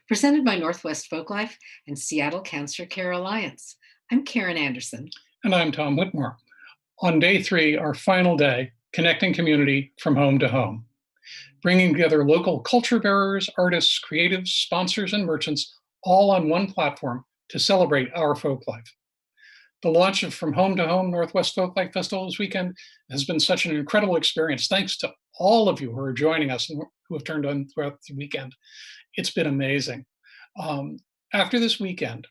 Presented by Northwest Folklife and Seattle Cancer Care Alliance. I'm Karen Anderson. And I'm Tom Whitmore. On day 3, our final day, connecting community from home to home, bringing together local culture bearers, artists, creatives, sponsors, and merchants, all on one platform to celebrate our folk life. The launch of From Home to Home Northwest Folklife Festival this weekend has been such an incredible experience. Thanks to all of you who are joining us and who have turned on throughout the weekend. It's been amazing. After this weekend,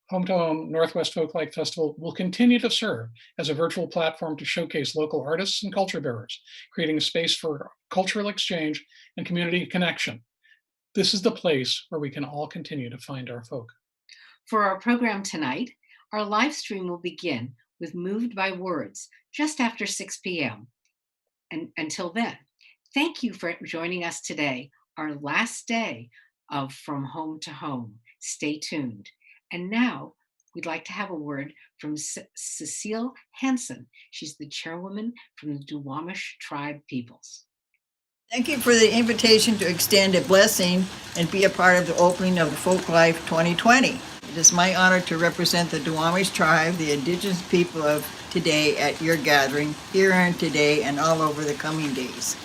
Home to Home Northwest Folklife Festival will continue to serve as a virtual platform to showcase local artists and culture bearers, creating a space for cultural exchange and community connection. This is the place where we can all continue to find our folk. For our program tonight, our live stream will begin with Moved by Words just after 6 p.m. And until then, thank you for joining us today, our last day of From Home to Home. Stay tuned. And now we'd like to have a word from Cecile Hansen. She's the chairwoman from the Duwamish Tribe Peoples. Thank you for the invitation to extend a blessing and be a part of the opening of the Folklife 2020. It is my honor to represent the Duwamish tribe, the indigenous people of today at your gathering, here and today and all over the coming days.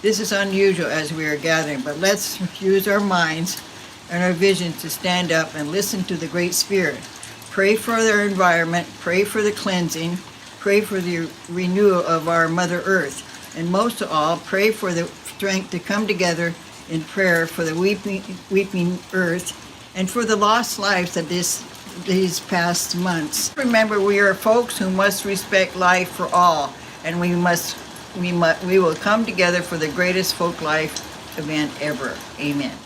This is unusual as we are gathering, but let's use our minds and our visions to stand up and listen to the Great Spirit. Pray for their environment, pray for the cleansing, pray for the renewal of our Mother Earth, and most of all, pray for the strength to come together in prayer for the weeping earth and for the lost lives of these past months. Remember, we are folks who must respect life for all, and we will come together for the greatest folk life event ever. Amen.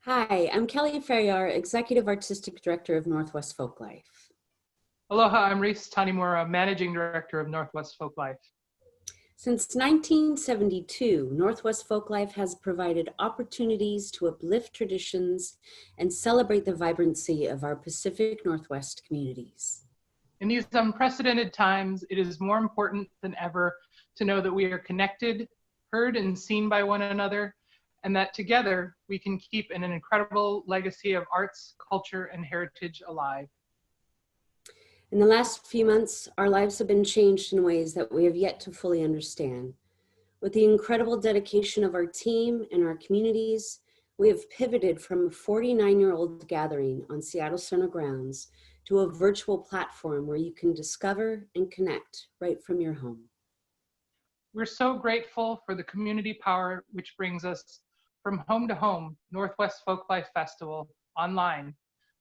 Hi, I'm Kelly Ferriar, Executive Artistic Director of Northwest Folklife. Aloha, I'm Reese Tanimura, Managing Director of Northwest Folklife. Since 1972, Northwest Folklife has provided opportunities to uplift traditions and celebrate the vibrancy of our Pacific Northwest communities. In these unprecedented times, it is more important than ever to know that we are connected, heard, and seen by one another, and that together we can keep an incredible legacy of arts, culture, and heritage alive. In the last few months, our lives have been changed in ways that we have yet to fully understand. With the incredible dedication of our team and our communities, we have pivoted from a 49-year-old gathering on Seattle Center grounds to a virtual platform where you can discover and connect right from your home. We're so grateful for the community power which brings us From Home to Home Northwest Folklife Festival online.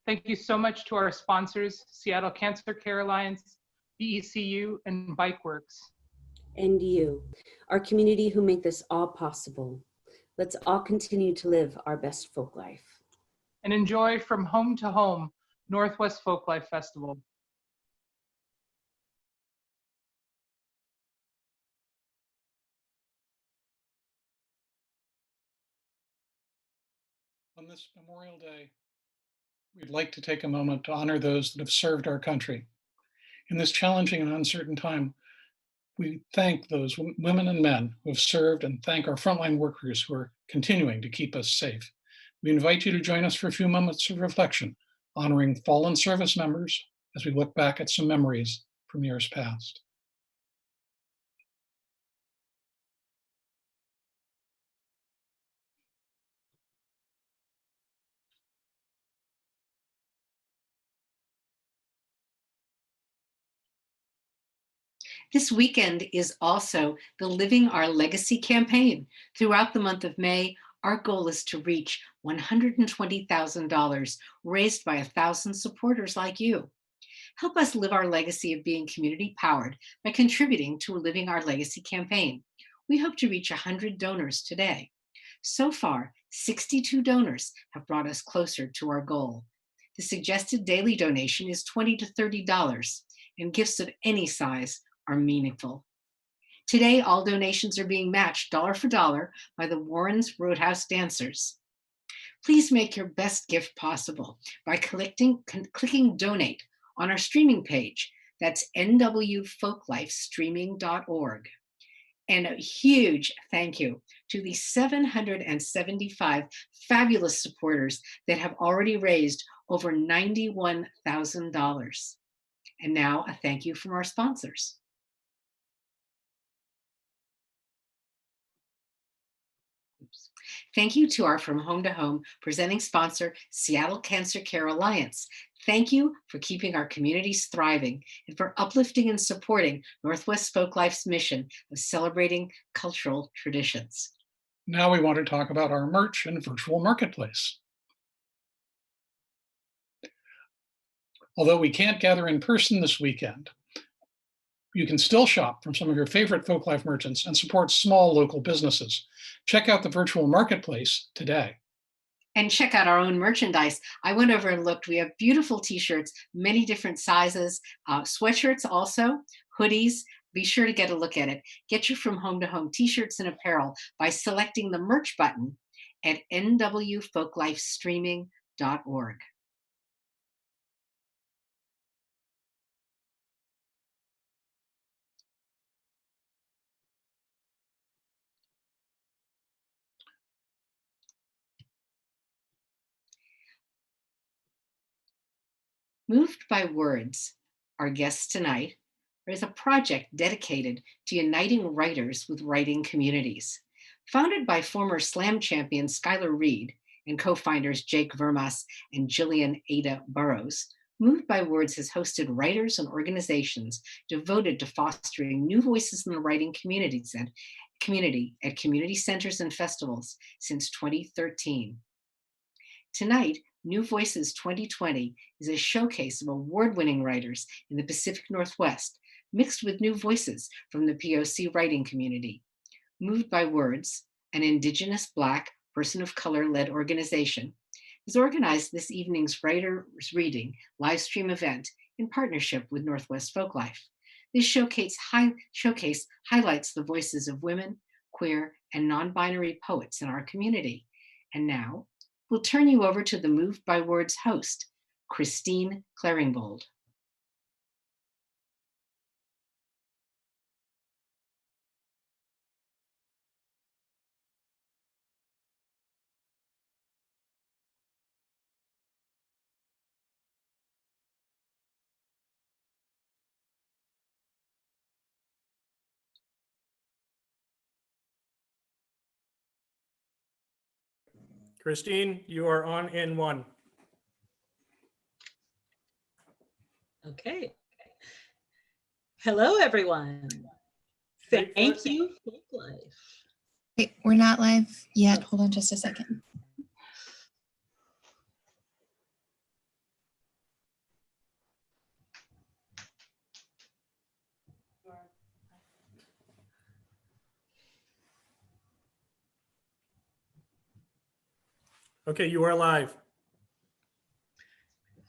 Thank you so much to our sponsors, Seattle Cancer Care Alliance, BECU, and BikeWorks. And you, our community who make this all possible. Let's all continue to live our best folk life. And enjoy From Home to Home Northwest Folklife Festival. On this Memorial Day, we'd like to take a moment to honor those that have served our country. In this challenging and uncertain time, we thank those women and men who have served and thank our frontline workers who are continuing to keep us safe. We invite you to join us for a few moments of reflection, honoring fallen service members as we look back at some memories from years past. This weekend is also the Living Our Legacy campaign. Throughout the month of May, our goal is to reach $120,000 raised by 1,000 supporters like you. Help us live our legacy of being community powered by contributing to a Living Our Legacy campaign. We hope to reach 100 donors today. So far, 62 donors have brought us closer to our goal. The suggested daily donation is $20 to $30, and gifts of any size are meaningful. Today, all donations are being matched dollar for dollar by the Warren's Roadhouse Dancers. Please make your best gift possible by clicking donate on our streaming page. That's nwfolklifestreaming.org. And a huge thank you to the 775 fabulous supporters that have already raised over $91,000. And now a thank you from our sponsors. Oops. Thank you to our From Home to Home presenting sponsor, Seattle Cancer Care Alliance. Thank you for keeping our communities thriving and for uplifting and supporting Northwest Folklife's mission of celebrating cultural traditions. Now we want to talk about our merch and virtual marketplace. Although we can't gather in person this weekend, you can still shop from some of your favorite Folklife merchants and support small local businesses. Check out the virtual marketplace today. And check out our own merchandise. I went over and looked. We have beautiful t-shirts, many different sizes, sweatshirts also, hoodies. Be sure to get a look at it. Get your From Home to Home t-shirts and apparel by selecting the merch button at nwfolklifestreaming.org. Moved by Words, our guest tonight, is a project dedicated to uniting writers with writing communities. Founded by former Slam champion Skylar Reed and co-founders Jake Vermas and Jillian Ada Burrows, Moved by Words has hosted writers and organizations devoted to fostering new voices in the writing community at community centers and festivals since 2013. Tonight, New Voices 2020 is a showcase of award-winning writers in the Pacific Northwest, mixed with new voices from the POC writing community. Moved by Words, an Indigenous Black, person of color-led organization, has organized this evening's Writers Reading live stream event in partnership with Northwest Folklife. This showcase highlights the voices of women, queer, and non-binary poets in our community. And now, we'll turn you over to the Moved by Words host, Christine Claringbold. Christine, you are on in one. Okay. Hello, everyone. Thank you, Folklife. Wait, we're not live yet. Hold on just a second. Okay, you are live.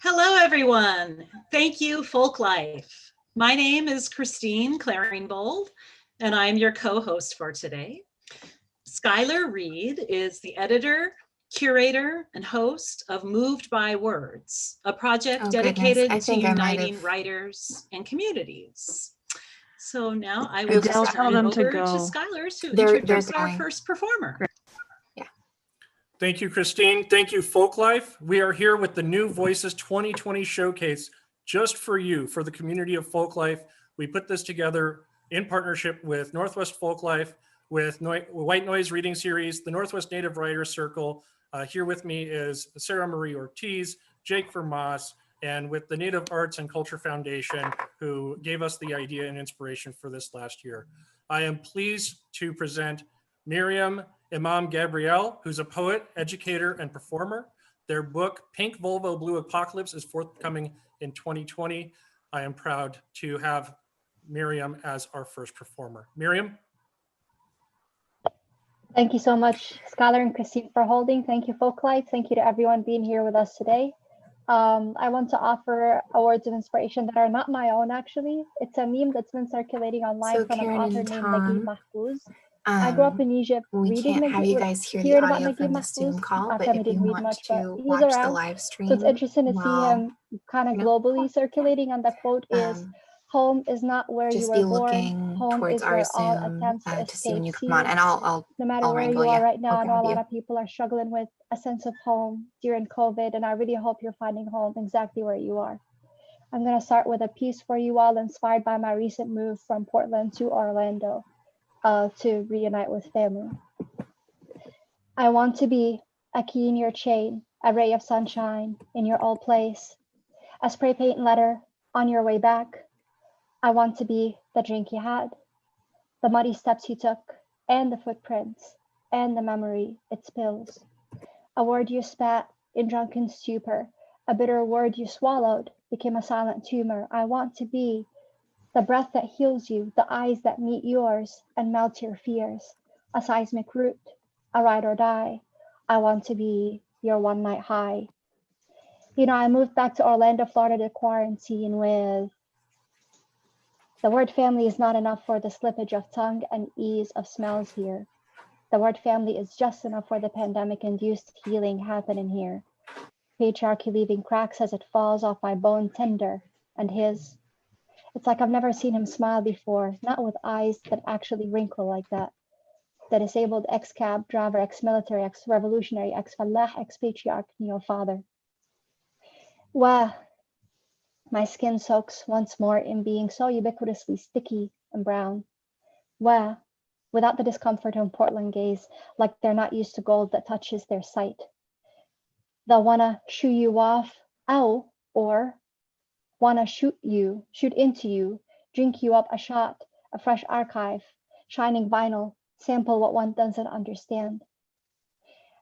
Hello, everyone. Thank you, Folklife. My name is Christine Claringbold, and I'm your co-host for today. Skylar Reed is the editor, curator, and host of Moved by Words, a project dedicated to uniting writers and communities. So now I will just turn it over to Skylar to introduce our first performer. Thank you, Christine. Thank you, Folklife. We are here with the New Voices 2020 showcase just for you, for the community of Folklife. We put this together in partnership with Northwest Folklife, with White Noise Reading Series, the Northwest Native Writers Circle. Here with me is Sarah Marie Ortiz, Jake Vermas, and with the Native Arts and Culture Foundation, who gave us the idea and inspiration for this last year. I am pleased to present Miriam Imam Gabrielle, who's a poet, educator, and performer. Their book, Pink Volvo Blue Apocalypse, is forthcoming in 2020. I am proud to have Miriam as our first performer. Miriam? Thank you so much, Skylar and Christine, for holding. Thank you, Folklife. Thank you to everyone being here with us today. I want to offer words of inspiration that are not my own, actually. It's a meme that's been circulating online So from an Karen author and named Naguib Tom, Mahfouz. I grew up in Egypt we reading can't have you guys hear the hearing about audio Naguib from this Mahfouz. Zoom call, Our but family if you didn't read want much, but to he's watch the around. live So it's stream interesting to see while, him kind of you know, globally circulating. And the quote is, um, home is not where you just were be born. looking Home towards is our where all Zoom attempts to to see when escape you come on, cease. and No matter I'll where wrangle you you. are right now, I'll I know a grab lot you. of people are struggling with a sense of home during COVID, and I really hope you're finding home exactly where you are. I'm going to start with a piece for you all inspired by my recent move from Portland to Orlando to reunite with family. I want to be a key in your chain, a ray of sunshine in your old place, a spray paint letter on your way back. I want to be the drink you had, the muddy steps you took, and the footprints, and the memory it spills. A word you spat in drunken stupor, a bitter word you swallowed became a silent tumor. I want to be the breath that heals you, the eyes that meet yours and melt your fears, a seismic root, a ride or die. I want to be your one night high. You know, I moved back to Orlando, Florida to quarantine with the word family is not enough for the slippage of tongue and ease of smells here. The word family is just enough for the pandemic-induced healing happening here. Patriarchy leaving cracks as it falls off my bone tender and his. It's like I've never seen him smile before, not with eyes that actually wrinkle like that. The disabled ex-cab driver, ex-military, ex-revolutionary, ex-fallah, ex-patriarch, neo-father. Wow, my skin soaks once more in being so ubiquitously sticky and brown. Wow, without the discomfort of Portland gaze, like they're not used to gold that touches their sight. They'll wanna shoo you off, ow, or wanna shoot into you, drink you up a shot, a fresh archive, shining vinyl, sample what one doesn't understand.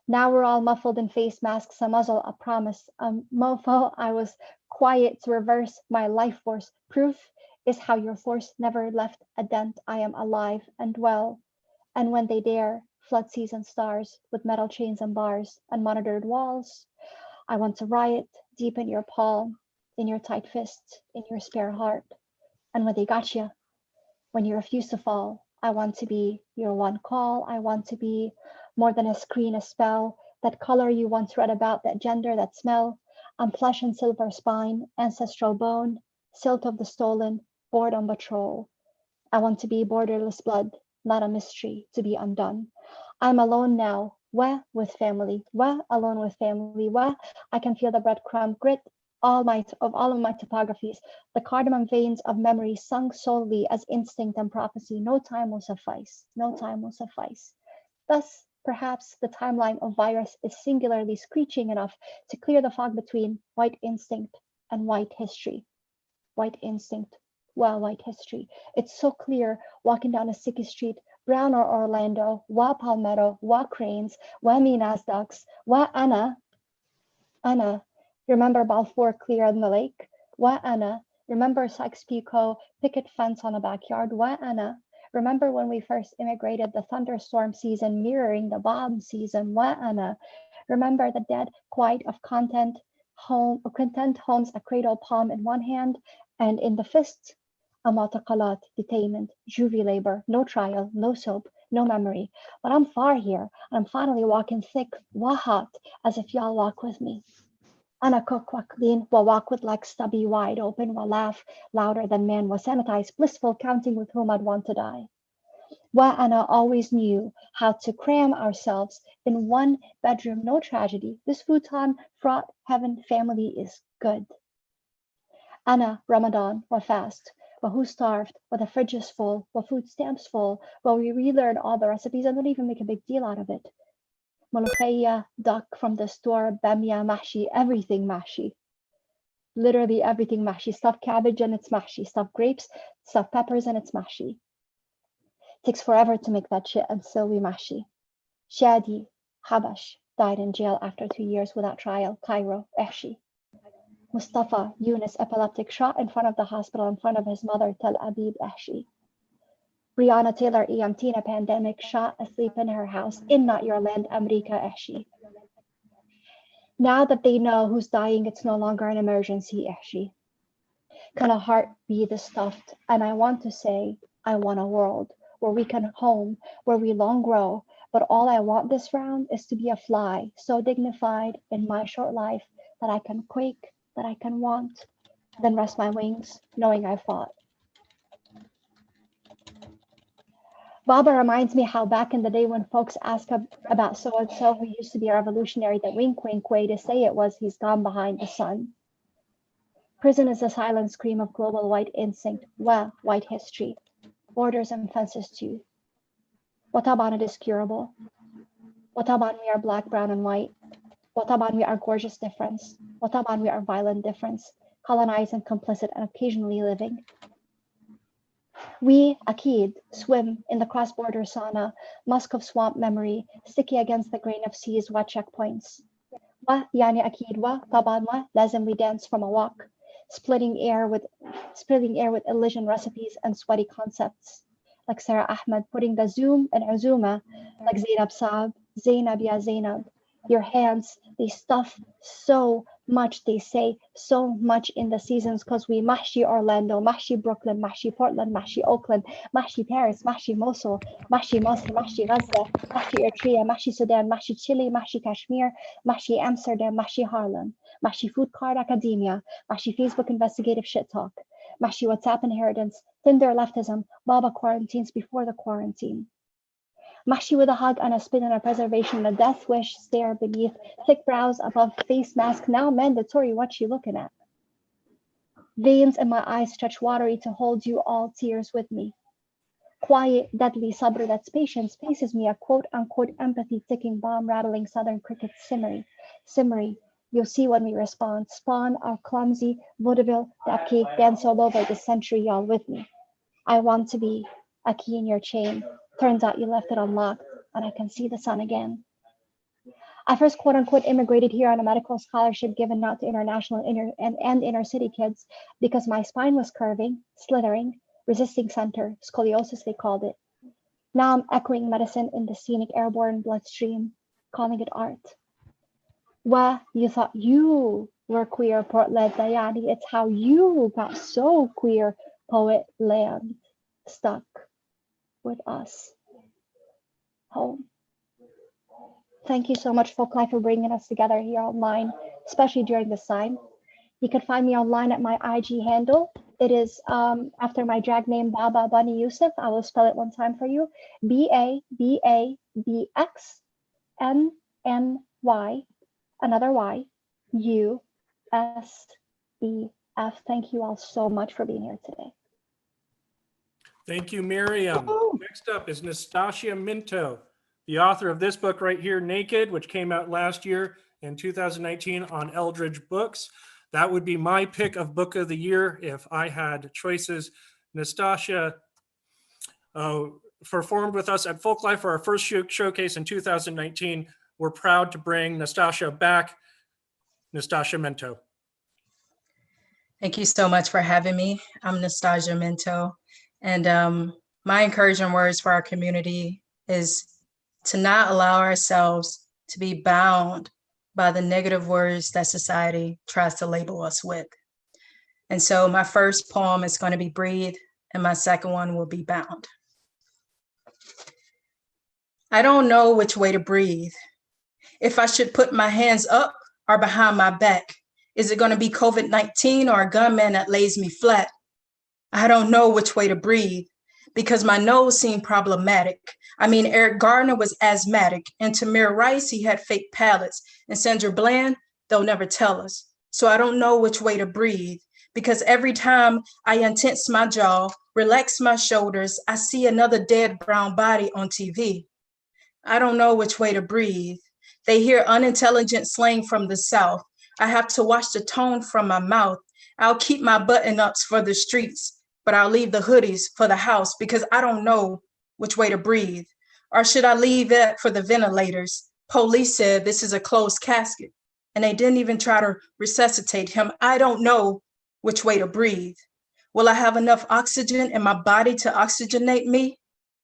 Now we're all muffled in face masks, a muzzle, a promise, a mofo. I was quiet to reverse my life force. Proof is how your force never left a dent. I am alive and well. And when they dare, flood seas and stars with metal chains and bars and monitored walls, I want to riot deep in your palm, in your tight fist, in your spare heart. And when they got you, when you refuse to fall, I want to be your one call. I want to be more than a screen, a spell, that color you once read about, that gender, that smell. I'm flesh and silver spine, ancestral bone, silt of the stolen, board on patrol. I want to be borderless blood, not a mystery to be undone. I'm alone now, where with family, where alone with family, where I can feel the breadcrumb grit all of my topographies, the cardamom veins of memory sung solely as instinct and prophecy. No time will suffice, no time will suffice. Thus, perhaps the timeline of virus is singularly screeching enough to clear the fog between white instinct and white history. White instinct, well, white history. It's so clear walking down a sticky street, Brown or Orlando, wa Palmetto, wa Cranes, wa Minas Ducks, wa Anna, remember Balfour Clear in the lake? Wa Anna, remember Sykes-Picot picket fence on a backyard? Wa Anna, remember when we first immigrated, the thunderstorm season mirroring the bomb season? Wa Anna, remember the dead quiet of content homes, a cradle palm in one hand, and in the fist, a mataqalat, detainment, jury labor, no trial, no soap, no memory. But I'm far here, and I'm finally walking thick, wahat, as if y'all walk with me. Ana cook wa clean, wa walk with legs stubby wide open, wa laugh louder than man was sanitized, blissful counting with whom I'd want to die. Wa Ana always knew how to cram ourselves in one bedroom, no tragedy. This futon fraught heaven family is good. Ana Ramadan, wa fast, wa who starved, wa the fridge is full, wa food stamps full, wa we relearn all the recipes and don't even make a big deal out of it. Molokhaya, duck from the store, bamia, mahshi, everything mahshi. Literally everything mahshi. Stuffed cabbage and it's mahshi. Stuffed grapes, stuffed peppers and it's mahshi. Takes forever to make that shit and still we mahshi. Shadi Habash died in jail after 2 years without trial. Cairo, Ehshi. Mustafa Yunus, epileptic, shot in front of the hospital in front of his mother, Tel Aviv, Ehshi. Breonna Taylor, EMT in a pandemic, shot asleep in her house in Not Your Land, America, Ehshi. Now that they know who's dying, it's no longer an emergency, Ihshi. Can a heart be the stuffed? And I want to say, I want a world where we can home, where we long grow. But all I want this round is to be a fly, so dignified in my short life that I can quake, that I can want, then rest my wings, knowing I fought. Baba reminds me how back in the day when folks ask about so-and-so who used to be a revolutionary, the wink wink way to say it was he's gone behind the sun. Prison is a silent scream of global white instinct, white history, borders and fences too. Wataban it is curable. Wataban we are black, brown, and white. Wataban we are gorgeous difference. Wataban we are violent difference, colonized and complicit and occasionally living. We, Akid, swim in the cross-border sauna, musk of swamp memory, sticky against the grain of seas, wet checkpoints. Wa yani Akid wa, taban wa, lazim we dance from a walk, splitting air with illusion recipes and sweaty concepts. Like Sarah Ahmed putting the zoom and azuma, like Zainab Saab, Zainab ya Zainab. Your hands, they stuff so much, they say so much in the seasons because we mahshi Orlando, mahshi Brooklyn, mahshi Portland, mahshi Oakland, mahshi Paris, mahshi Mosul, mahshi Mosul, mahshi Gaza, mahshi Eritrea, mahshi Sudan, mahshi Chile, mahshi Kashmir, mahshi Amsterdam, mahshi Harlem, mahshi food card academia, mahshi Facebook investigative shit talk, mahshi WhatsApp inheritance, Tinder leftism, Baba quarantines before the quarantine. Mahshi with a hug and a spin and a preservation, a death wish stare beneath, thick brows above face mask, now mandatory, what she looking at? Veins in my eyes stretch watery to hold you all tears with me. Quiet, deadly sabr that's patience faces me, a quote-unquote empathy ticking bomb rattling southern cricket simmery. You'll see when we respond. Spawn our clumsy vaudeville that cake dance all over the century, y'all with me. I want to be a key in your chain. Turns out you left it unlocked and I can see the sun again. I first quote unquote immigrated here on a medical scholarship given out to international and inner city kids because my spine was curving, slithering, resisting center, scoliosis they called it. Now I'm echoing medicine in the scenic airborne bloodstream, calling it art. You thought you were queer, Portland, Dayani. It's how you got so queer, poet land, stuck with us home. Thank you so much, Folklife, for bringing us together here online, especially during this time. You can find me online at my IG handle. It is after my drag name, Baba Bunny Yusuf. I will spell it one time for you. BABABXNNY, another Y, USEF. Thank you all so much for being here today. Thank you, Miriam. Next up is Nastasia Minto, the author of this book right here, Naked, which came out last year in 2019 on Eldridge Books. That would be my pick of book of the year if I had choices. Nastasia performed with us at Folklife for our first showcase in 2019. We're proud to bring Nastasia back. Nastasia Minto. Thank you so much for having me. I'm Nastasia Minto. And my encouraging words for our community is to not allow ourselves to be bound by the negative words that society tries to label us with. And so my first poem is going to be Breathe, and my second one will be Bound. I don't know which way to breathe. If I should put my hands up or behind my back, is it going to be COVID-19 or a gunman that lays me flat? I don't know which way to breathe because my nose seemed problematic. I mean, Eric Gardner was asthmatic, and Tamir Rice, he had fake palates, and Sandra Bland, they'll never tell us. So I don't know which way to breathe because every time I untense my jaw, relax my shoulders, I see another dead brown body on TV. I don't know which way to breathe. They hear unintelligent slang from the South. I have to watch the tone from my mouth. I'll keep my button-ups for the streets, but I'll leave the hoodies for the house because I don't know which way to breathe. Or should I leave it for the ventilators? Police said this is a closed casket, and they didn't even try to resuscitate him. I don't know which way to breathe. Will I have enough oxygen in my body to oxygenate me?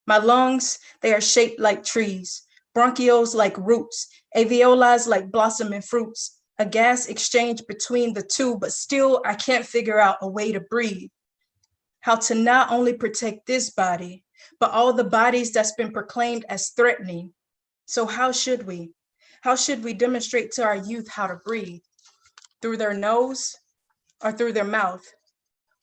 My lungs, they are shaped like trees, bronchioles like roots, alveoli like blossoming fruits. a gas exchange between the two, but still I can't figure out a way to breathe. How to not only protect this body, but all the bodies that's been proclaimed as threatening. So how should we? How should we demonstrate to our youth how to breathe? Through their nose or through their mouth?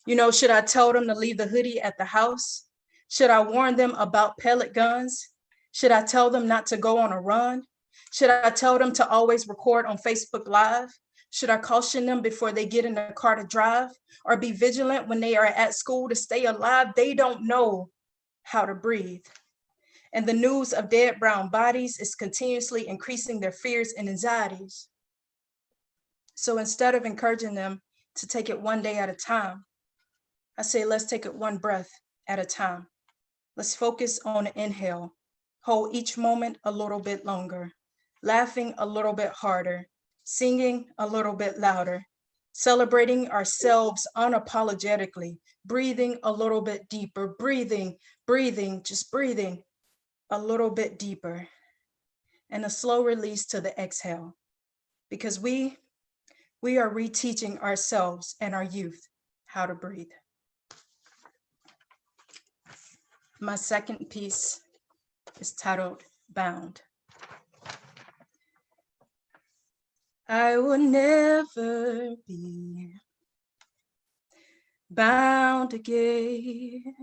You know, should I tell them to leave the hoodie at the house? Should I warn them about pellet guns? Should I tell them not to go on a run? Should I tell them to always record on Facebook Live? Should I caution them before they get in the car to drive? Or be vigilant when they are at school to stay alive? They don't know how to breathe. And the news of dead brown bodies is continuously increasing their fears and anxieties. So instead of encouraging them to take it one day at a time, I say, let's take it one breath at a time. Let's focus on an inhale. Hold each moment a little bit longer, laughing a little bit harder, singing a little bit louder, celebrating ourselves unapologetically, breathing a little bit deeper, breathing, just breathing a little bit deeper, and a slow release to the exhale, because we are reteaching ourselves and our youth how to breathe. My second piece is titled Bound. I will never be bound again.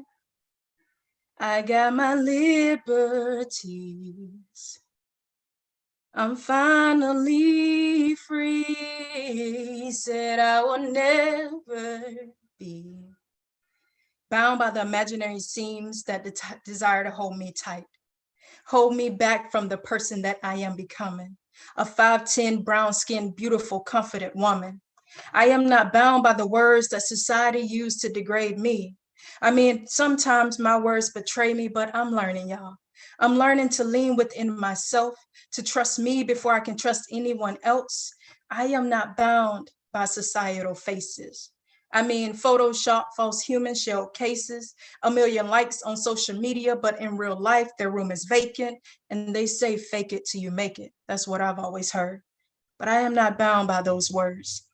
I got my liberties. I'm finally free. Said I will never be bound by the imaginary seams that desire to hold me tight, hold me back from the person that I am becoming, a 5'10", brown-skinned, beautiful, confident woman. I am not bound by the words that society used to degrade me. I mean, sometimes my words betray me, but I'm learning, y'all. I'm learning to lean within myself, to trust me before I can trust anyone else. I am not bound by societal faces. I mean, Photoshop false human shell cases, a million likes on social media, but in real life, their room is vacant, and they say, fake it till you make it. That's what I've always heard. But I am not bound by those words.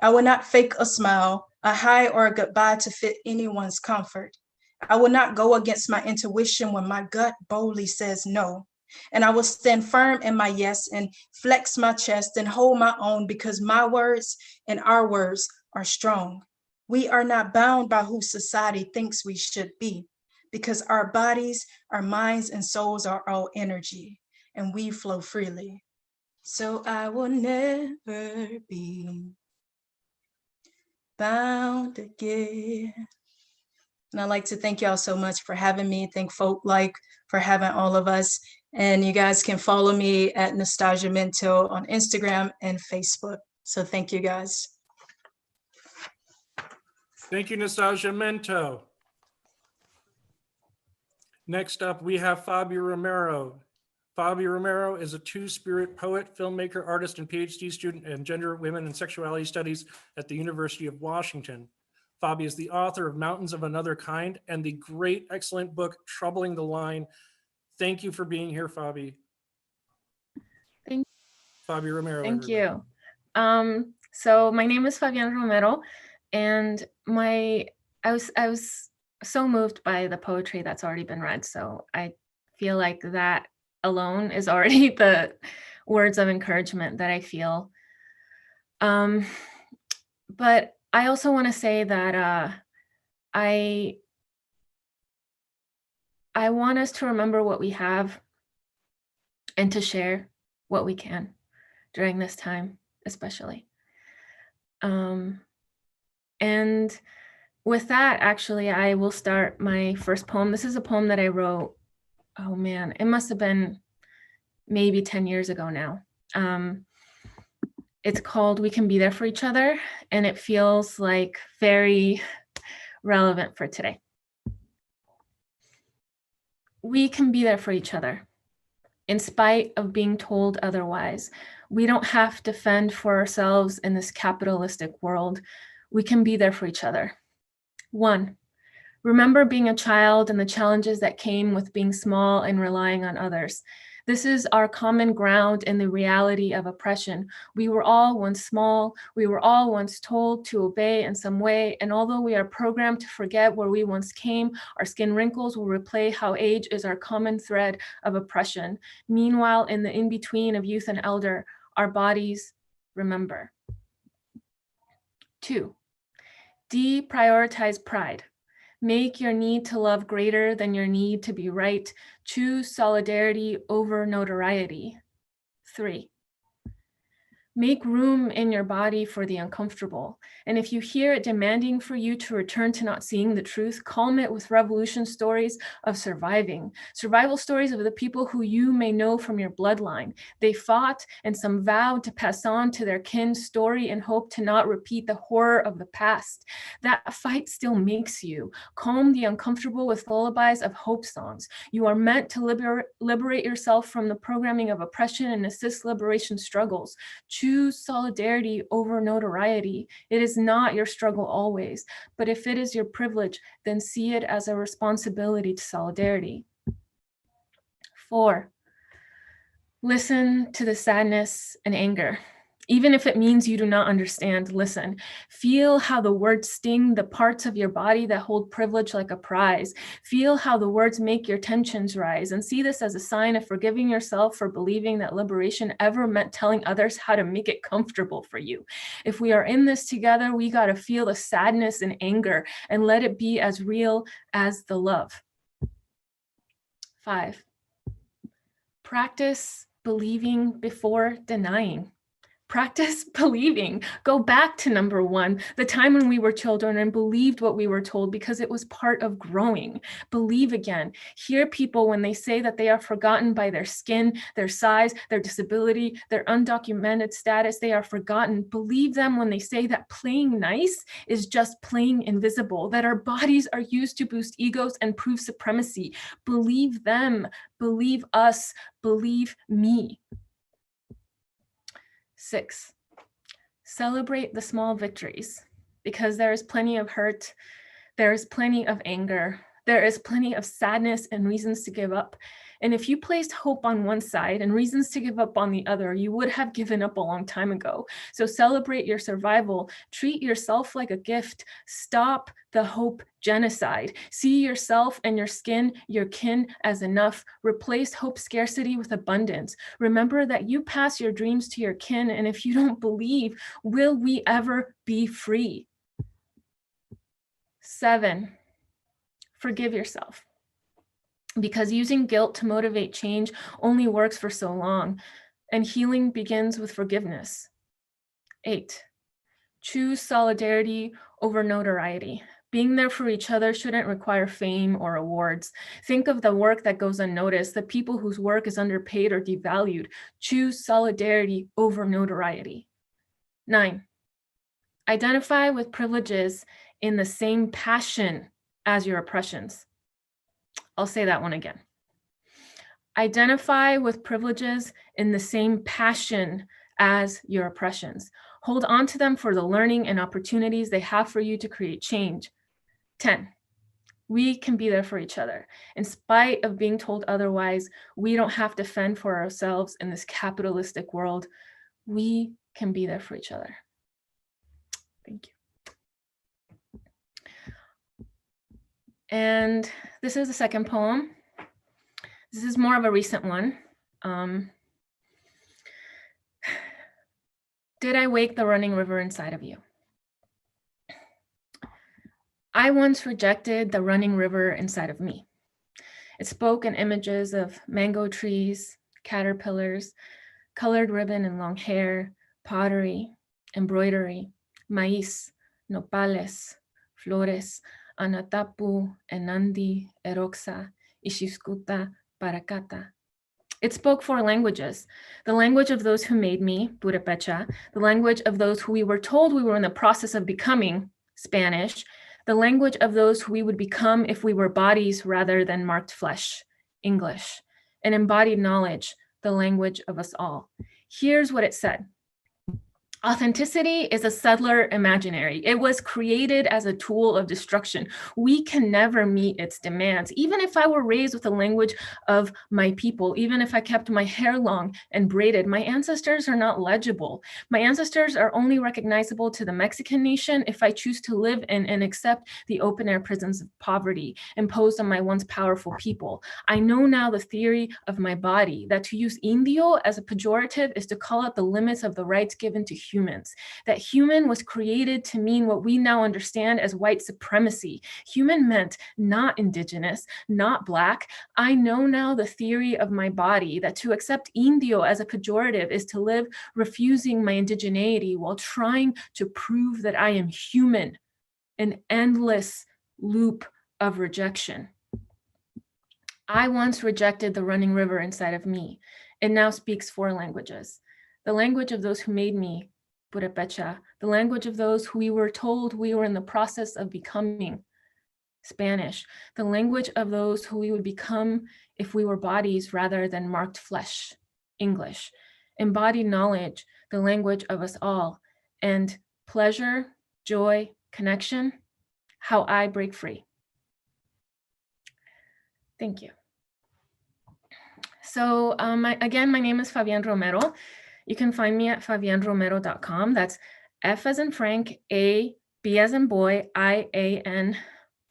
I will not fake a smile, a hi or a goodbye to fit anyone's comfort. I will not go against my intuition when my gut boldly says no. And I will stand firm in my yes and flex my chest and hold my own, because my words and our words are strong. We are not bound by who society thinks we should be, because our bodies, our minds, and souls are all energy, and we flow freely. So I will never be bound again. And I'd like to thank y'all so much for having me. Thank Folklife for having all of us. And you guys can follow me at Nostalgia Mento on Instagram and Facebook. So thank you guys. Thank you, Nostalgia Mento. Next up, we have Fabi Romero. Fabi Romero is a two-spirit poet, filmmaker, artist, and PhD student in gender, women, and sexuality studies at the University of Washington. Fabi is the author of Mountains of Another Kind and the great, excellent book, Troubling the Line. Thank you for being here, Fabi. Thank Fabi Romero. Thank you. So my name is Fabiana Romero, and I was so moved by the poetry that's already been read. So I feel like that alone is already the words of encouragement that I feel. But I also want to say that I want us to remember what we have and to share what we can during this time, especially. And with that, actually, I will start my first poem. This is a poem that I wrote, oh man, it must have been maybe 10 years ago now. It's called We Can Be There for Each Other, and it feels like very relevant for today. We can be there for each other, in spite of being told otherwise. We don't have to fend for ourselves in this capitalistic world. We can be there for each other. 1, Remember being a child and the challenges that came with being small and relying on others. This is our common ground in the reality of oppression. We were all once small. We were all once told to obey in some way. And although we are programmed to forget where we once came, our skin wrinkles will replay how age is our common thread of oppression. Meanwhile, in the in-between of youth and elder, our bodies remember. 2, deprioritize pride. Make your need to love greater than your need to be right. Choose solidarity over notoriety. 3, make room in your body for the uncomfortable. And if you hear it demanding for you to return to not seeing the truth, calm it with revolution stories of surviving. Survival stories of the people who you may know from your bloodline. They fought and some vowed to pass on to their kin story in hope to not repeat the horror of the past. That fight still makes you. Calm the uncomfortable with lullabies of hope songs. You are meant to liberate yourself from the programming of oppression and assist liberation struggles. Choose solidarity over notoriety. It is not your struggle always, but if it is your privilege, then see it as a responsibility to solidarity. 4, listen to the sadness and anger. Even if it means you do not understand, listen. Feel how the words sting the parts of your body that hold privilege like a prize. Feel how the words make your tensions rise, and see this as a sign of forgiving yourself for believing that liberation ever meant telling others how to make it comfortable for you. If we are in this together, we got to feel the sadness and anger and let it be as real as the love. 5, practice believing before denying. Practice believing. Go back to number 1, the time when we were children and believed what we were told because it was part of growing. Believe again. Hear people when they say that they are forgotten by their skin, their size, their disability, their undocumented status. They are forgotten. Believe them when they say that playing nice is just playing invisible, that our bodies are used to boost egos and prove supremacy. Believe them. Believe us. Believe me. 6, celebrate the small victories, because there is plenty of hurt, there is plenty of anger, there is plenty of sadness and reasons to give up. And if you placed hope on one side and reasons to give up on the other, you would have given up a long time ago. So celebrate your survival. Treat yourself like a gift. Stop the hope genocide. See yourself and your skin, your kin as enough. Replace hope scarcity with abundance. Remember that you pass your dreams to your kin, and if you don't believe, will we ever be free? 7, forgive yourself. Because using guilt to motivate change only works for so long, and healing begins with forgiveness. 8, choose solidarity over notoriety. Being there for each other shouldn't require fame or awards. Think of the work that goes unnoticed, the people whose work is underpaid or devalued. Choose solidarity over notoriety. 9, identify with privileges in the same passion as your oppressions. I'll say that one again. Identify with privileges in the same passion as your oppressions. Hold on to them for the learning and opportunities they have for you to create change. 10, we can be there for each other. In spite of being told otherwise, we don't have to fend for ourselves in this capitalistic world. We can be there for each other. Thank you. And this is the second poem. This is more of a recent one. Did I wake the running river inside of you? I once rejected the running river inside of me. It spoke in images of mango trees, caterpillars, colored ribbon and long hair, pottery, embroidery, maíz, nopales, flores, Anatapu, Enandi, Eroxa, Ishizkuta, Paracata. It spoke 4 languages: the language of those who made me, Purepecha, the language of those who we were told we were in the process of becoming, Spanish, the language of those who we would become if we were bodies rather than marked flesh, English, and embodied knowledge, the language of us all. Here's what it said. Authenticity is a settler imaginary. It was created as a tool of destruction. We can never meet its demands. Even if I were raised with the language of my people, even if I kept my hair long and braided, my ancestors are not legible. My ancestors are only recognizable to the Mexican nation if I choose to live in and accept the open air prisons of poverty imposed on my once powerful people. I know now the theory of my body, that to use indio as a pejorative is to call out the limits of the rights given to humans, that human was created to mean what we now understand as white supremacy. Human meant not indigenous, not Black. I know now the theory of my body, that to accept indio as a pejorative is to live refusing my indigeneity while trying to prove that I am human, an endless loop of rejection. I once rejected the running river inside of me. It now speaks 4 languages. The language of those who made me, Purepecha, the language of those who we were told we were in the process of becoming, Spanish, the language of those who we would become if we were bodies rather than marked flesh, English, embodied knowledge, the language of us all, and pleasure, joy, connection, how I break free. Thank you. So again, my name is Fabienne Romero. You can find me at fabienromero.com. That's F as in Frank, A, B as in boy, I-A-N,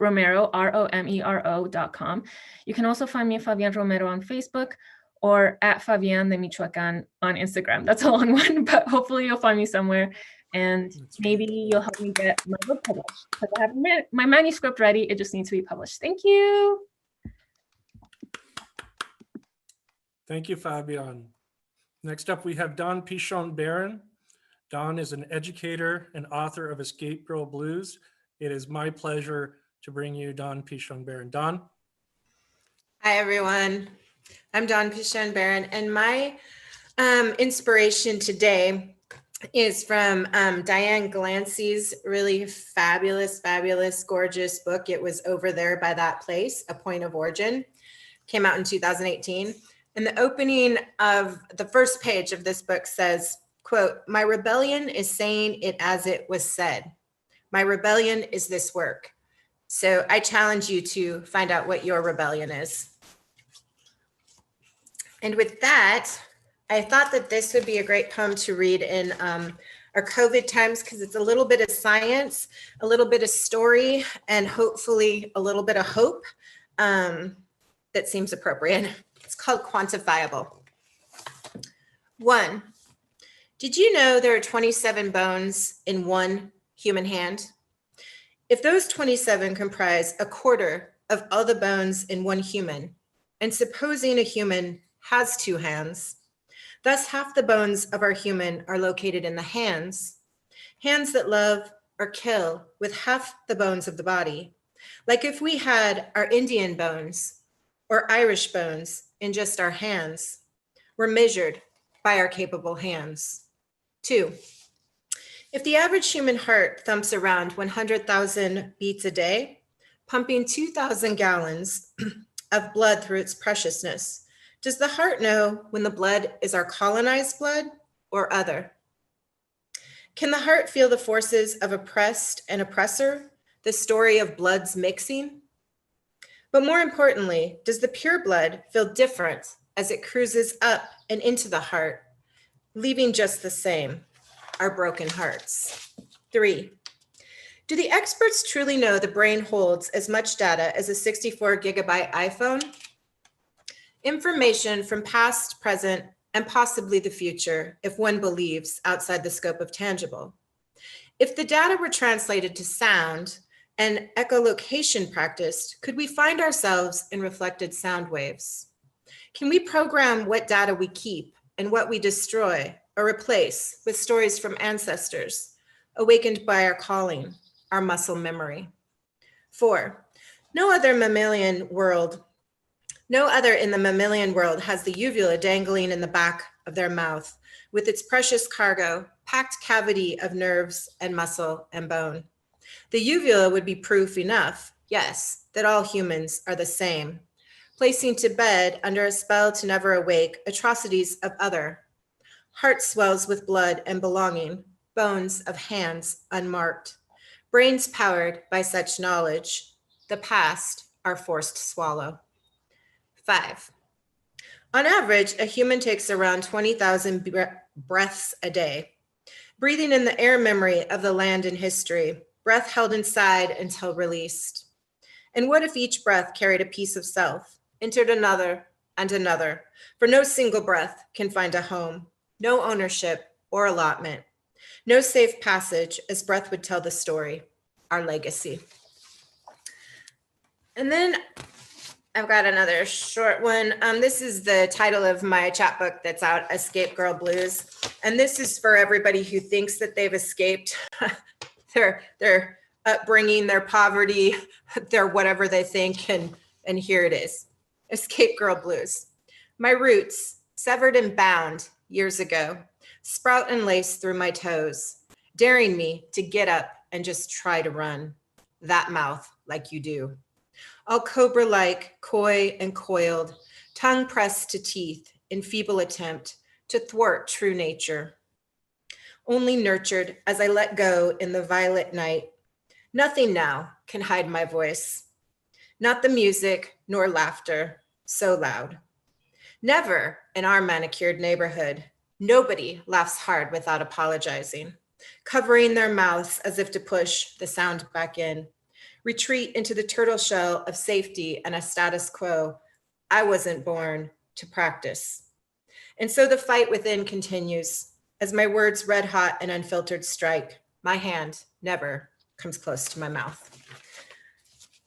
Romero, R-O-M-E-R-O.com. You can also find me at Fabienne Romero on Facebook or at Fabienne de Michoacan on Instagram. That's a long one, but hopefully you'll find me somewhere and maybe you'll help me get my book published because I have my manuscript ready. It just needs to be published. Thank you. Thank you, Fabienne. Next up, we have Don Pichon-Barron. Don is an educator and author of Escape Girl Blues. It is my pleasure to bring you Don Pichon-Barron. Don? Hi, everyone. I'm Don Pichon-Barron, and my inspiration today is from Diane Glancy's really fabulous, gorgeous book. It was Over There by That Place, A Point of Origin. Came out in 2018. And the opening of the first page of this book says, quote, "My rebellion is saying it as it was said. My rebellion is this work." So I challenge you to find out what your rebellion is. And with that, I thought that this would be a great poem to read in our COVID times because it's a little bit of science, a little bit of story, and hopefully a little bit of hope that seems appropriate. It's called Quantifiable. 1, did you know there are 27 bones in one human hand? If those 27 comprise a quarter of all the bones in one human, and supposing a human has 2 hands, thus half the bones of our human are located in the hands that love or kill with half the bones of the body. Like if we had our Indian bones or Irish bones in just our hands, we're measured by our capable hands. 2, if the average human heart thumps around 100,000 beats a day, pumping 2,000 gallons of blood through its preciousness, does the heart know when the blood is our colonized blood or other? Can the heart feel the forces of oppressed and oppressor, the story of bloods mixing? But more importantly, does the pure blood feel different as it cruises up and into the heart, leaving just the same, our broken hearts? 3, do the experts truly know the brain holds as much data as a 64 gigabyte iPhone? Information from past, present, and possibly the future, if one believes outside the scope of tangible. If the data were translated to sound and echolocation practiced, could we find ourselves in reflected sound waves? Can we program what data we keep and what we destroy or replace with stories from ancestors, awakened by our calling, our muscle memory? 4, no other in the mammalian world has the uvula dangling in the back of their mouth with its precious cargo, packed cavity of nerves and muscle and bone. The uvula would be proof enough, yes, that all humans are the same, placing to bed under a spell to never awake atrocities of other. Heart swells with blood and belonging, bones of hands unmarked, brains powered by such knowledge, the past are forced to swallow. 5. On average, a human takes around 20,000 breaths a day, breathing in the air memory of the land and history, breath held inside until released. And what if each breath carried a piece of self, entered another and another, for no single breath can find a home, no ownership or allotment, no safe passage, as breath would tell the story, our legacy. And then I've got another short one. This is the title of my chapbook that's out, Escape Girl Blues. And this is for everybody who thinks that they've escaped their upbringing, their poverty, their whatever they think. And here it is, Escape Girl Blues. My roots, severed and bound years ago, sprout and lace through my toes, daring me to get up and just try to run. That mouth like you do. All cobra-like, coy and coiled, tongue pressed to teeth in feeble attempt to thwart true nature. Only nurtured as I let go in the violet night. Nothing now can hide my voice. Not the music nor laughter, so loud. Never in our manicured neighborhood, nobody laughs hard without apologizing, covering their mouths as if to push the sound back in. Retreat into the turtle shell of safety and a status quo I wasn't born to practice. And so the fight within continues as my words red hot and unfiltered strike. My hand never comes close to my mouth.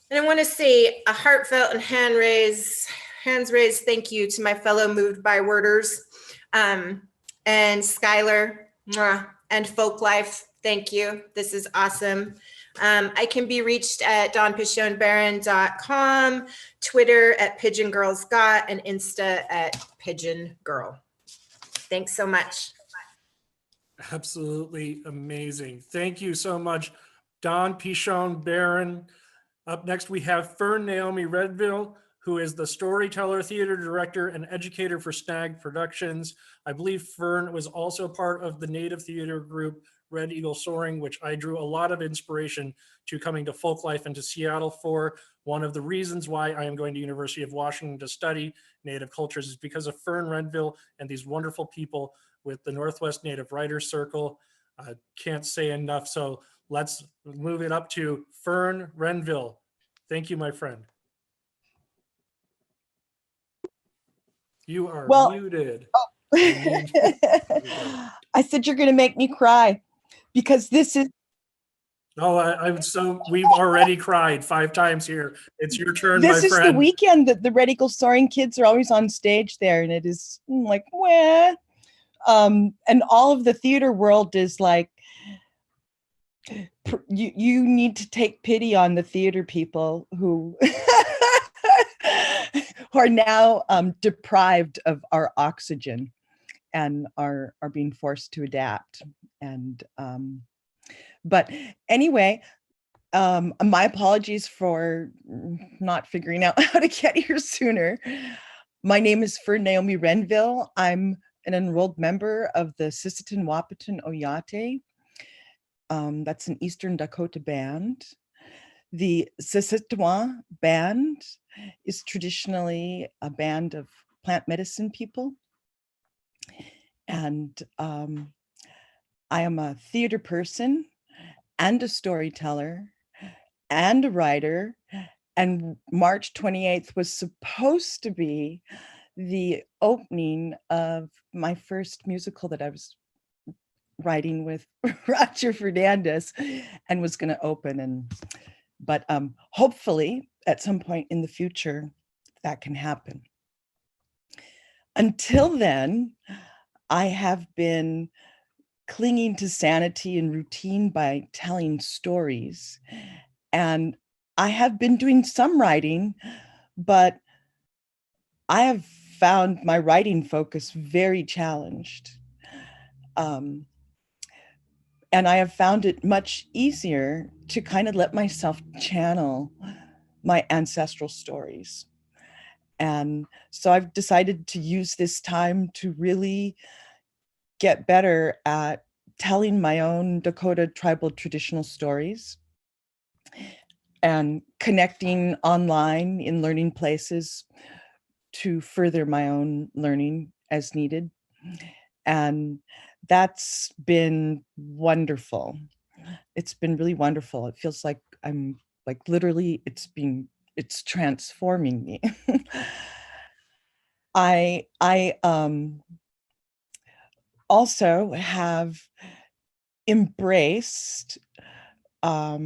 And I want to say a heartfelt and hands raised thank you to my fellow moved by worders, and Skylar and Folklife. Thank you. This is awesome. I can be reached at dawnpichonbaron.com, Twitter at Pigeon Girls Got, and Insta at Pigeon Girl. Thanks so much. Absolutely amazing. Thank you so much, Dawn Pichon Baron. Up next, we have Fern Naomi Redville, who is the storyteller, theater director, and educator for Snag Productions. I believe Fern was also part of the Native theater group Red Eagle Soaring, which I drew a lot of inspiration to coming to Folklife and to Seattle for. One of the reasons why I am going to University of Washington to study Native cultures is because of Fern Redville and these wonderful people with the Northwest Native Writers Circle. Can't say enough. So let's move it up to Fern Renville. Thank you, my friend. You are muted. I said you're going to make me cry because this is. Oh, I'm so. We've already cried 5 times here. It's your turn, my friend. This is the weekend that the Red Eagle Soaring kids are always on stage there, and it is like, wah. And all of the theater world is like, you need to take pity on the theater people who who are now deprived of our oxygen and are being forced to adapt. And but anyway, my apologies for not figuring out how to get here sooner. My name is Fern Naomi Renville. I'm an enrolled member of the Sisseton Wahpeton Oyate. That's an Eastern Dakota band. The Sisseton band is traditionally a band of plant medicine people. And I am a theater person and a storyteller and a writer. And March 28th was supposed to be the opening of my first musical that I was writing with Roger Fernandez and was going to open. But hopefully at some point in the future that can happen. Until then, I have been clinging to sanity and routine by telling stories. And I have been doing some writing, but I have found my writing focus very challenged. And I have found it much easier to kind of let myself channel my ancestral stories. And so I've decided to use this time to really get better at telling my own Dakota tribal traditional stories and connecting online in learning places to further my own learning as needed. And that's been wonderful. It's been really wonderful. It feels like I'm like literally it's transforming me. I also have embraced a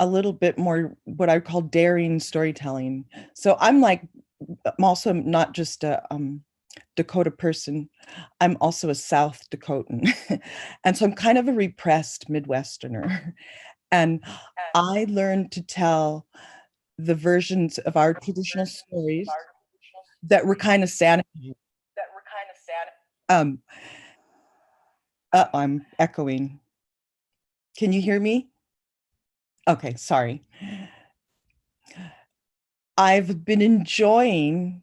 little bit more what I call daring storytelling. So I'm also not just a Dakota person, I'm also a South Dakotan. And so I'm kind of a repressed Midwesterner. And I learned to tell the versions of our traditional stories that were kind of sanitized. Um, I'm echoing. Can you hear me? Okay, sorry. I've been enjoying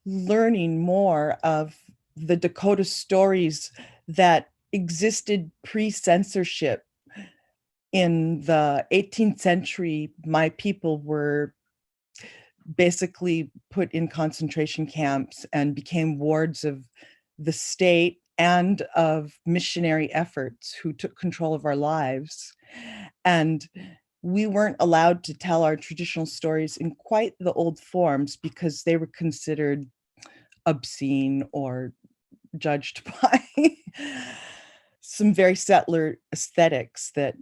learning more of the Dakota stories that existed pre-censorship. In the 18th century, my people were basically put in concentration camps and became wards of the state and of missionary efforts who took control of our lives. And we weren't allowed to tell our traditional stories in quite the old forms because they were considered obscene or judged by some very settler aesthetics that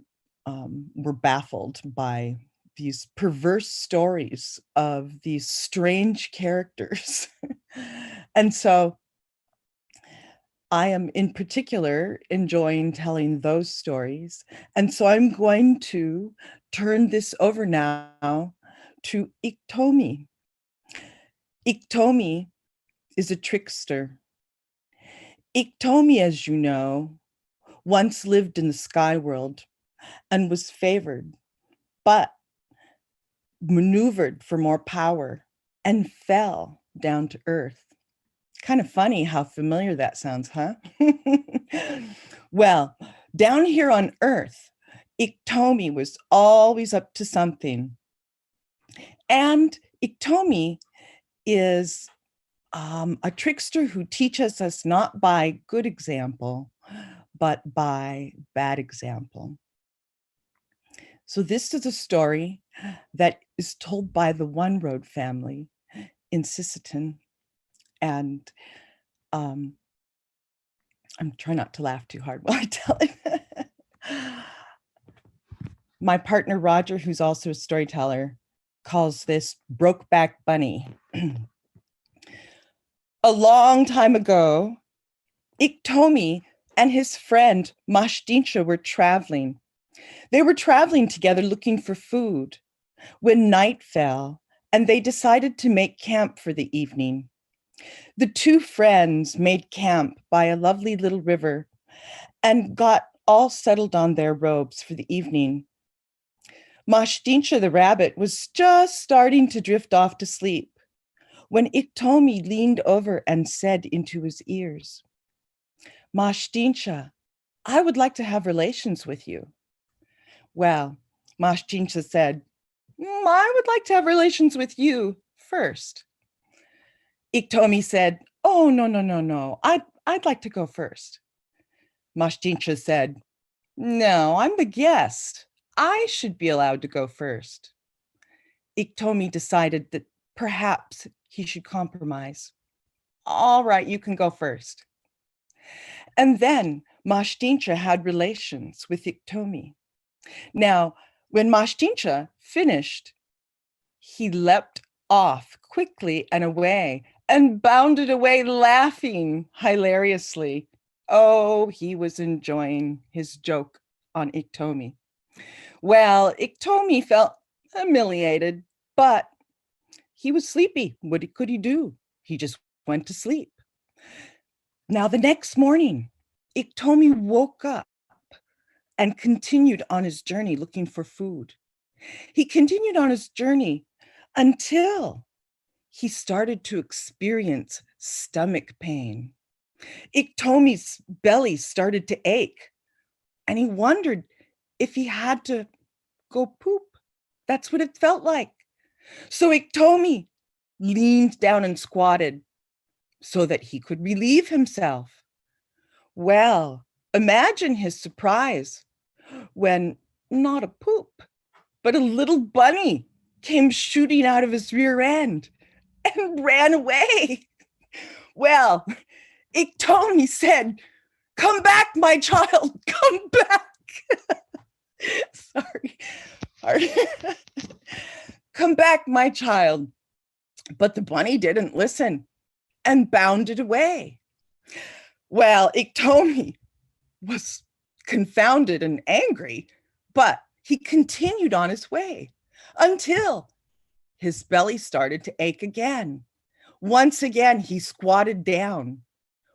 were baffled by these perverse stories of these strange characters. And so I am in particular enjoying telling those stories. And so I'm going to turn this over now to Iktomi. Iktomi is a trickster. Iktomi, as you know, once lived in the sky world and was favored, but maneuvered for more power and fell down to earth. Kind of funny how familiar that sounds, huh? Well, down here on earth, Iktomi was always up to something. And Iktomi is a trickster who teaches us not by good example, but by bad example. So this is a story that is told by the One Road family in Sisseton. And I'm trying not to laugh too hard while I tell it. My partner, Roger, who's also a storyteller, calls this Brokeback Bunny. A long time ago, Iktomi and his friend Mashdinsha were traveling. They were traveling together looking for food when night fell and they decided to make camp for the evening. The two friends made camp by a lovely little river and got all settled on their robes for the evening. Mashdinsha the rabbit was just starting to drift off to sleep when Iktomi leaned over and said into his ears, "Mashdinsha, I would like to have relations with you." Well, Mashdinsha said, "I would like to have relations with you first." Iktomi said, "Oh, no, no, no, no. I'd like to go first." Mashdinsha said, "No, I'm the guest. I should be allowed to go first." Iktomi decided that perhaps he should compromise. "All right, you can go first." And then Mashdinsha had relations with Iktomi. Now, when Mashdinsha finished, he leapt off quickly and away and bounded away laughing hilariously. Oh, he was enjoying his joke on Iktomi. Well, Iktomi felt humiliated, but he was sleepy. What could he do? He just went to sleep. Now, the next morning, Iktomi woke up and continued on his journey looking for food. He continued on his journey until he started to experience stomach pain. Iktomi's belly started to ache, and he wondered if he had to go poop. That's what it felt like. So Iktomi leaned down and squatted so that he could relieve himself. Well, imagine his surprise when not a poop, but a little bunny came shooting out of his rear end and ran away. Well, Iktomi said, "Come back, my child, come back." Sorry. "Come back, my child." But the bunny didn't listen and bounded away. Well, Iktomi was confounded and angry, but he continued on his way until his belly started to ache again. Once again, he squatted down.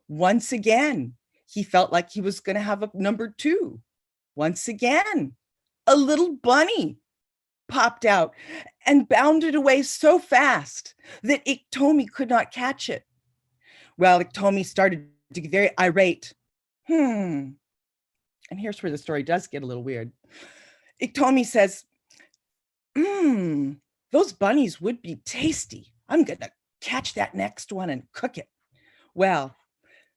Once again, he felt like he was going to have a number 2. Once again, a little bunny popped out and bounded away so fast that Iktomi could not catch it. Well, Iktomi started to get very irate. And here's where the story does get a little weird. Iktomi says, those bunnies would be tasty. I'm going to catch that next one and cook it. Well,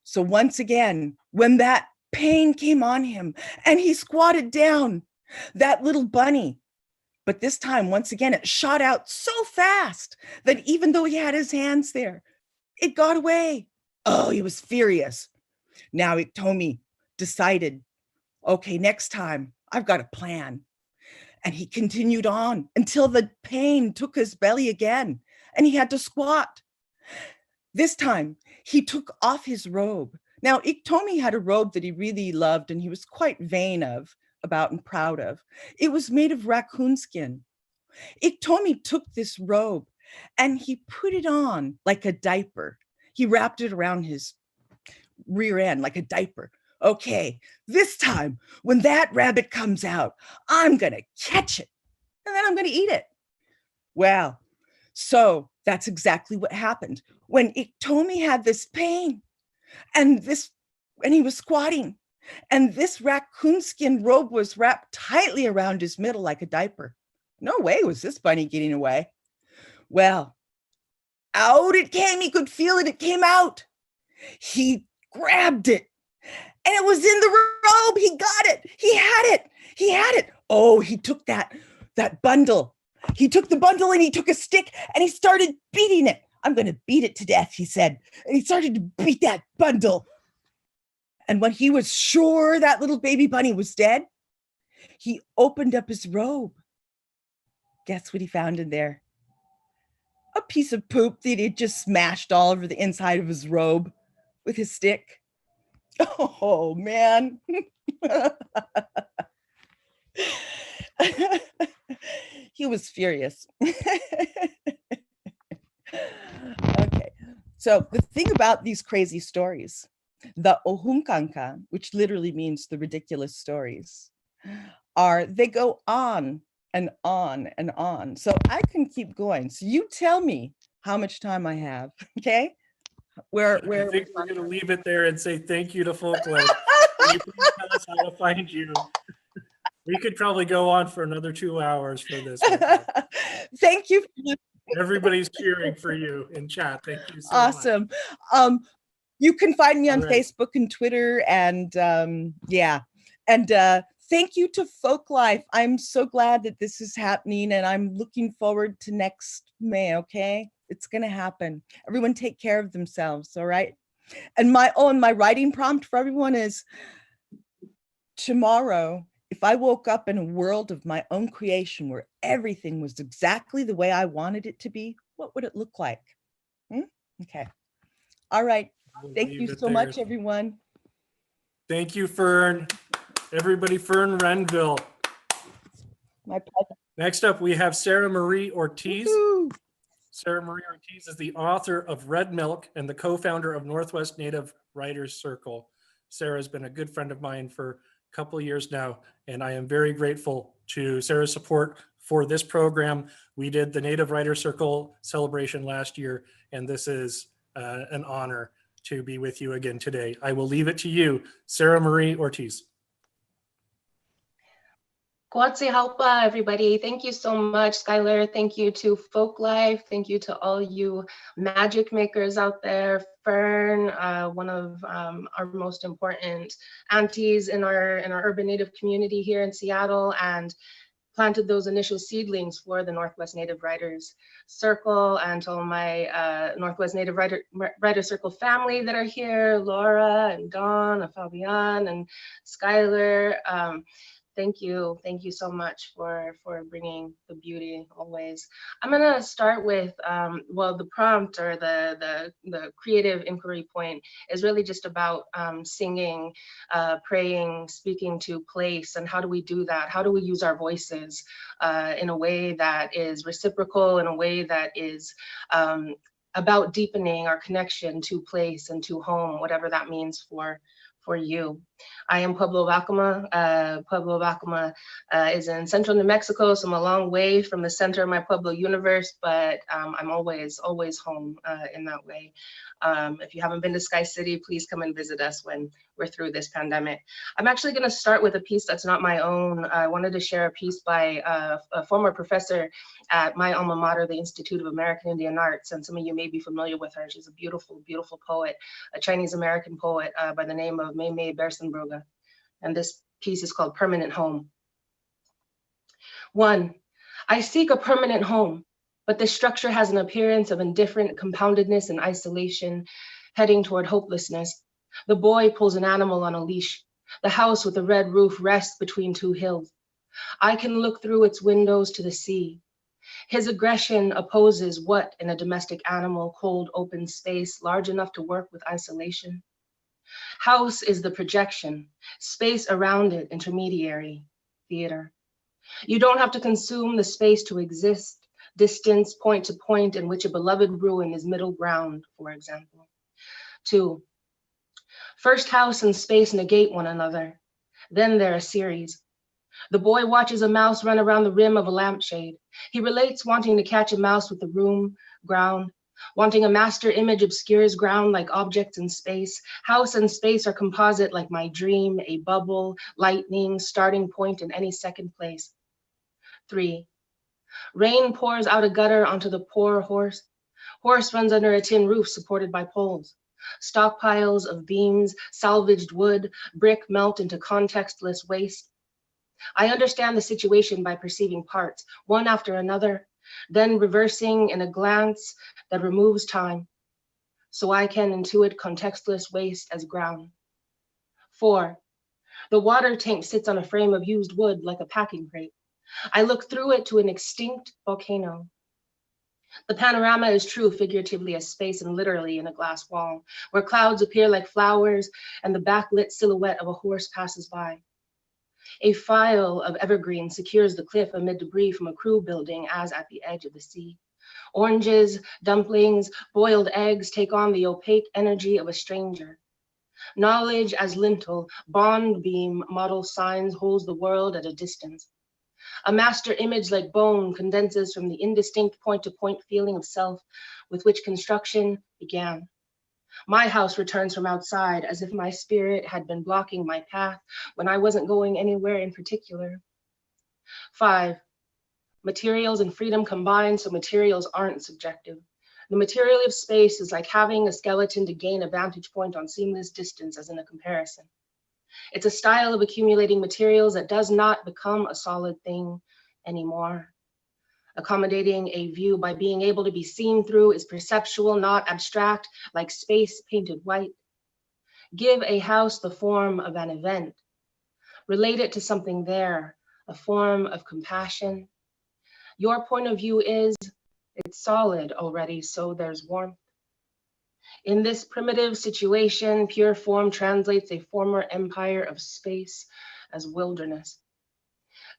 so once again, when that pain came on him and he squatted down, that little bunny, but this time, once again, it shot out so fast that even though he had his hands there, it got away. Oh, he was furious. Now Iktomi decided, okay, next time I've got a plan. And he continued on until the pain took his belly again and he had to squat. This time he took off his robe. Now Iktomi had a robe that he really loved and he was quite vain about and proud of. It was made of raccoon skin. Iktomi took this robe and he put it on like a diaper. He wrapped it around his rear end like a diaper. Okay, this time when that rabbit comes out, I'm going to catch it and then I'm going to eat it. Well, so that's exactly what happened. When Iktomi had this pain and he was squatting and this raccoon skin robe was wrapped tightly around his middle like a diaper. No way was this bunny getting away. Well, out it came. He could feel it. It came out. He grabbed it and it was in the robe. He got it. He had it. He had it. Oh, he took that bundle. He took the bundle and he took a stick and he started beating it. I'm going to beat it to death, he said. And he started to beat that bundle. And when he was sure that little baby bunny was dead, he opened up his robe. Guess what he found in there? A piece of poop that he just smashed all over the inside of his robe with his stick. Oh, man. He was furious. Okay, so the thing about these crazy stories, the ohumkanka, which literally means the ridiculous stories, they go on and on and on. So I can keep going. So you tell me how much time I have, okay? I think we're going to leave it there and say thank you to Folklife. Can you please tell us how to find you? We could probably go on for another 2 hours for this. Thank you. Everybody's cheering for you in chat. Thank you so much. Awesome. You can find me on Facebook and Twitter and yeah. And thank you to Folklife. I'm so glad that this is happening and I'm looking forward to next May, okay? It's gonna happen. Everyone take care of themselves, all right? And my writing prompt for everyone is tomorrow, if I woke up in a world of my own creation where everything was exactly the way I wanted it to be, what would it look like? Okay. All right. Thank you so much, everyone. Thank you, Fern. Everybody, Fern Renville. My pleasure. Next up, we have Sarah Marie Ortiz. Woo-hoo. Sarah Marie Ortiz is the author of Red Milk and the co-founder of Northwest Native Writers Circle. Sarah has been a good friend of mine for a couple of years now, and I am very grateful to Sarah's support for this program. We did the Native Writers Circle celebration last year, and this is an honor to be with you again today. I will leave it to you, Sarah Marie Ortiz. Kwatsi Halpa, everybody. Thank you so much, Skylar. Thank you to Folklife. Thank you to all you magic makers out there. Fern, one of our most important aunties in our urban Native community here in Seattle, and planted those initial seedlings for the Northwest Native Writers Circle, and to all my Northwest Native Writer Circle family that are here, Laura and Dawn, and Fabian and Skylar. Thank you so much for bringing the beauty always. I'm gonna start with, well, the prompt or the creative inquiry point is really just about singing, praying, speaking to place, and how do we do that? How do we use our voices in a way that is reciprocal, in a way that is about deepening our connection to place and to home, whatever that means for you. I am Pueblo Vacama. Pueblo Vacama is in central New Mexico, so I'm a long way from the center of my Pueblo universe, but I'm always home in that way. If you haven't been to Sky City, please come and visit us when we're through this pandemic. I'm actually going to start with a piece that's not my own. I wanted to share a piece by a former professor at my alma mater, the Institute of American Indian Arts, and some of you may be familiar with her. She's a beautiful, beautiful poet, a Chinese-American poet by the name of Mei Mei Bersenbrugge. And this piece is called Permanent Home. 1, I seek a permanent home, but this structure has an appearance of indifferent compoundedness and isolation, heading toward hopelessness. The boy pulls an animal on a leash. The house with the red roof rests between 2 hills. I can look through its windows to the sea. His aggression opposes what in a domestic animal, cold open space, large enough to work with isolation. House is the projection, space around it, intermediary, theater. You don't have to consume the space to exist, distance point to point in which a beloved ruin is middle ground, for example. 2, first house and space negate one another. Then they're a series. The boy watches a mouse run around the rim of a lampshade. He relates wanting to catch a mouse with the room, ground. Wanting a master image obscures ground like objects in space. House and space are composite like my dream, a bubble, lightning, starting point in any second place. 3, rain pours out a gutter onto the poor horse. Horse runs under a tin roof supported by poles. Stockpiles of beams, salvaged wood, brick melt into contextless waste. I understand the situation by perceiving parts, one after another, then reversing in a glance that removes time, so I can intuit contextless waste as ground. 4, the water tank sits on a frame of used wood like a packing crate. I look through it to an extinct volcano. The panorama is true figuratively as space and literally in a glass wall, where clouds appear like flowers and the backlit silhouette of a horse passes by. A file of evergreen secures the cliff amid debris from a crew building as at the edge of the sea. Oranges, dumplings, boiled eggs take on the opaque energy of a stranger. Knowledge as lintel, bond beam model signs holds the world at a distance. A master image like bone condenses from the indistinct point-to-point feeling of self with which construction began. My house returns from outside as if my spirit had been blocking my path when I wasn't going anywhere in particular. 5, materials and freedom combine so materials aren't subjective. The material of space is like having a skeleton to gain a vantage point on seamless distance as in a comparison. It's a style of accumulating materials that does not become a solid thing anymore. Accommodating a view by being able to be seen through is perceptual, not abstract, like space painted white. Give a house the form of an event. Relate it to something there, a form of compassion. Your point of view is, it's solid already, so there's warmth. In this primitive situation, pure form translates a former empire of space as wilderness.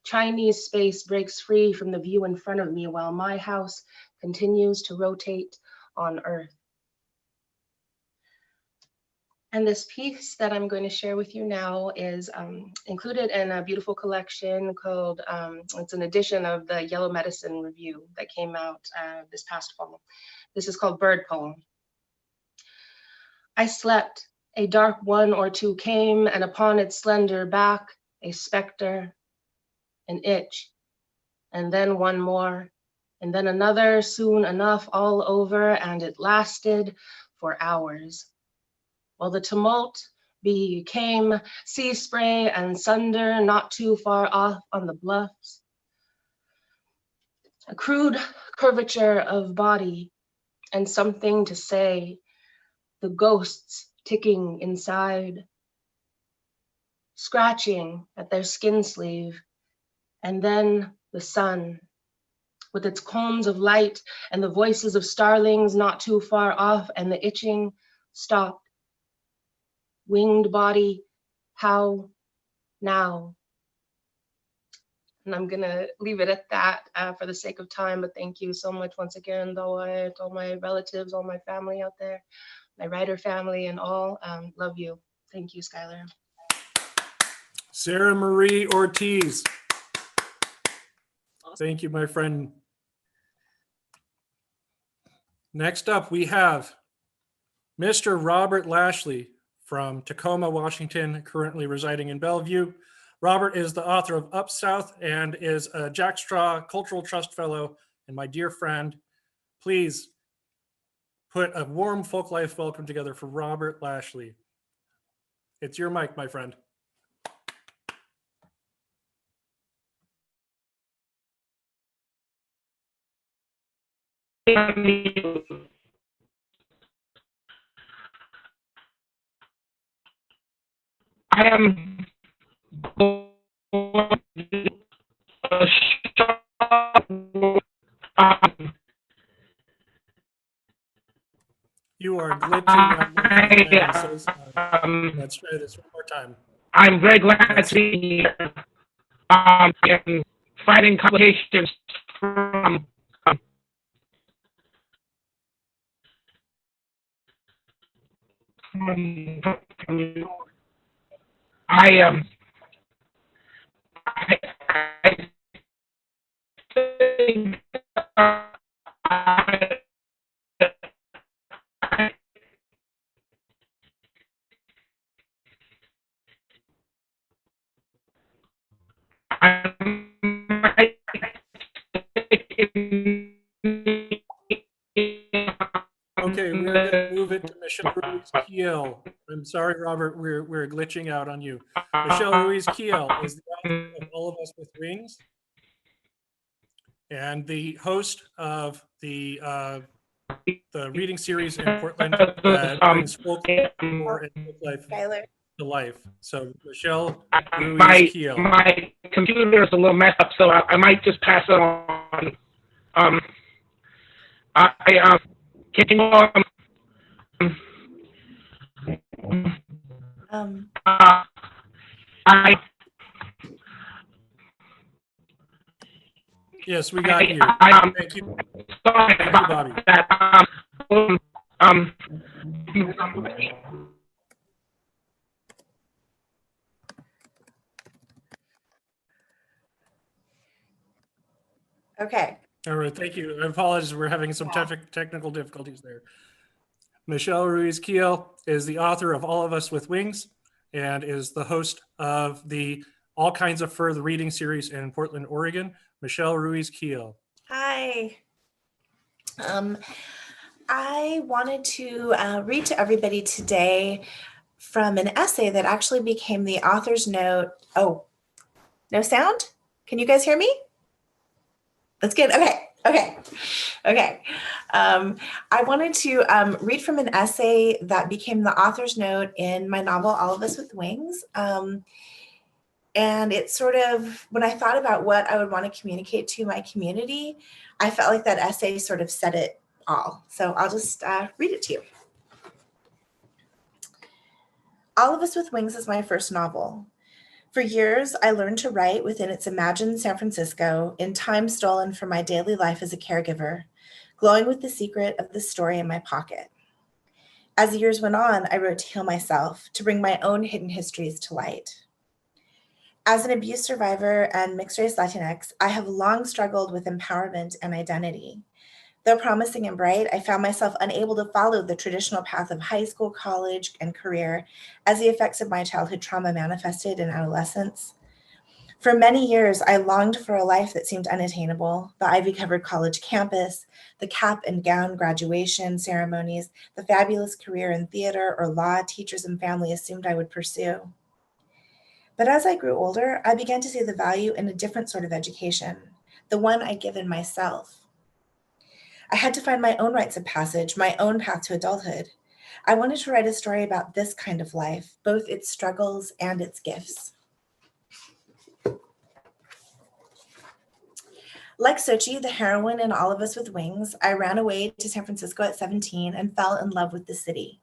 Chinese space breaks free from the view in front of me while my house continues to rotate on Earth. And this piece that I'm going to share with you now is included in a beautiful collection called, it's an edition of the Yellow Medicine Review that came out this past fall. This is called Bird Poem. I slept. A dark one or two came, and upon its slender back, a specter, an itch, and then one more, and then another, soon enough, all over, and it lasted for hours. While the tumult became sea spray and sunder not too far off on the bluffs. A crude curvature of body and something to say, the ghosts ticking inside, scratching at their skin sleeve, and then the sun with its cones of light and the voices of starlings not too far off, and the itching stopped. Winged body, how now? And I'm gonna leave it at that for the sake of time, but thank you so much once again, to all my relatives, all my family out there, my writer family and all, love you. Thank you, Skylar. Sarah Marie Ortiz. Thank you, my friend. Next up, we have Mr. Robert Lashley from Tacoma, Washington, currently residing in Bellevue. Robert is the author of Up South and is a Jack Straw Cultural Trust Fellow and my dear friend. Please put a warm Folklife welcome together for Robert Lashley. It's your mic, my friend. I am You are glitching. I'm so sorry. Let's try this one more time. I'm very glad to be here. And fighting complications from I think Okay, we're going to move it to Michelle Ruiz Kiel. I'm sorry, Robert, we're glitching out on you. Michelle Ruiz Kiel is the author of All of Us with Wings and the host of the reading series in Portland that brings folklore and folklife to life. So Michelle Ruiz Kiel. my computer is a little messed up, so I might just pass it on. Can you Yes, we got you. Thank you. Sorry Thank about you, Bobby. that. Okay. All right, thank you. I apologize. We're having some technical difficulties there. Michelle Ruiz Kiel is the author of All of Us with Wings and is the host of the All Kinds of Fur, the reading series in Portland, Oregon. Michelle Ruiz Kiel. Hi. I wanted to read to everybody today from an essay that actually became the author's note. Oh, no sound? Can you guys hear me? That's good. Okay. I wanted to read from an essay that became the author's note in my novel, All of Us with Wings. And it's sort of, when I thought about what I would want to communicate to my community, I felt like that essay sort of said it all. So I'll just read it to you. All of Us with Wings is my first novel. For years, I learned to write within its imagined San Francisco in time stolen from my daily life as a caregiver, glowing with the secret of the story in my pocket. As the years went on, I wrote to heal myself, to bring my own hidden histories to light. As an abuse survivor and mixed-race Latinx, I have long struggled with empowerment and identity. Though promising and bright, I found myself unable to follow the traditional path of high school, college, and career as the effects of my childhood trauma manifested in adolescence. For many years, I longed for a life that seemed unattainable, the ivy-covered college campus, the cap and gown graduation ceremonies, the fabulous career in theater or law teachers and family assumed I would pursue. But as I grew older, I began to see the value in a different sort of education, the one I'd given myself. I had to find my own rites of passage, my own path to adulthood. I wanted to write a story about this kind of life, both its struggles and its gifts. Like Sochi, the heroine in All of Us with Wings, I ran away to San Francisco at 17 and fell in love with the city.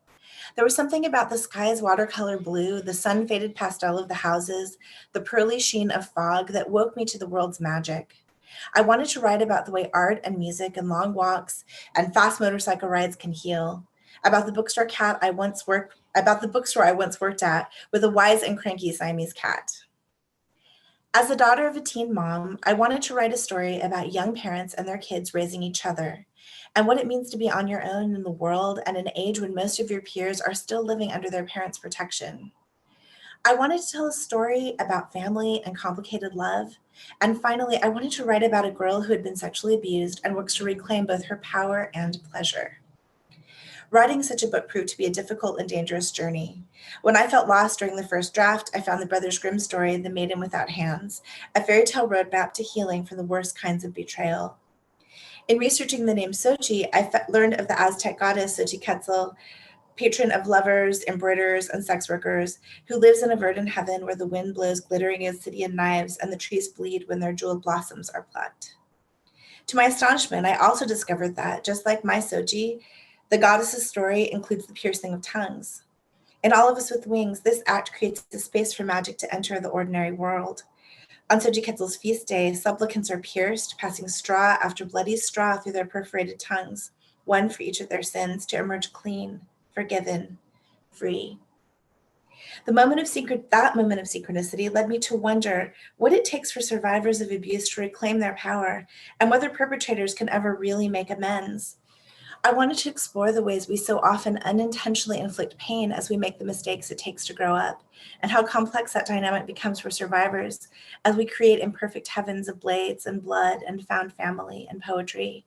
There was something about the sky's watercolor blue, the sun-faded pastel of the houses, the pearly sheen of fog that woke me to the world's magic. I wanted to write about the way art and music and long walks and fast motorcycle rides can heal, about the bookstore I once worked at with a wise and cranky Siamese cat. As the daughter of a teen mom, I wanted to write a story about young parents and their kids raising each other, and what it means to be on your own in the world at an age when most of your peers are still living under their parents' protection. I wanted to tell a story about family and complicated love. And finally, I wanted to write about a girl who had been sexually abused and works to reclaim both her power and pleasure. Writing such a book proved to be a difficult and dangerous journey. When I felt lost during the first draft, I found the Brothers Grimm story, The Maiden Without Hands, a fairy tale roadmap to healing from the worst kinds of betrayal. In researching the name Sochi, I learned of the Aztec goddess Xochitl, patron of lovers, embroiderers, and sex workers, who lives in a verdant heaven where the wind blows glittering obsidian knives and the trees bleed when their jeweled blossoms are plucked. To my astonishment, I also discovered that, just like my Sochi, the goddess's story includes the piercing of tongues. In All of Us with Wings, this act creates a space for magic to enter the ordinary world. On Xochitl's feast day, supplicants are pierced, passing straw after bloody straw through their perforated tongues, one for each of their sins, to emerge clean, forgiven, free. That moment of synchronicity led me to wonder what it takes for survivors of abuse to reclaim their power and whether perpetrators can ever really make amends. I wanted to explore the ways we so often unintentionally inflict pain as we make the mistakes it takes to grow up, and how complex that dynamic becomes for survivors as we create imperfect heavens of blades and blood and found family and poetry.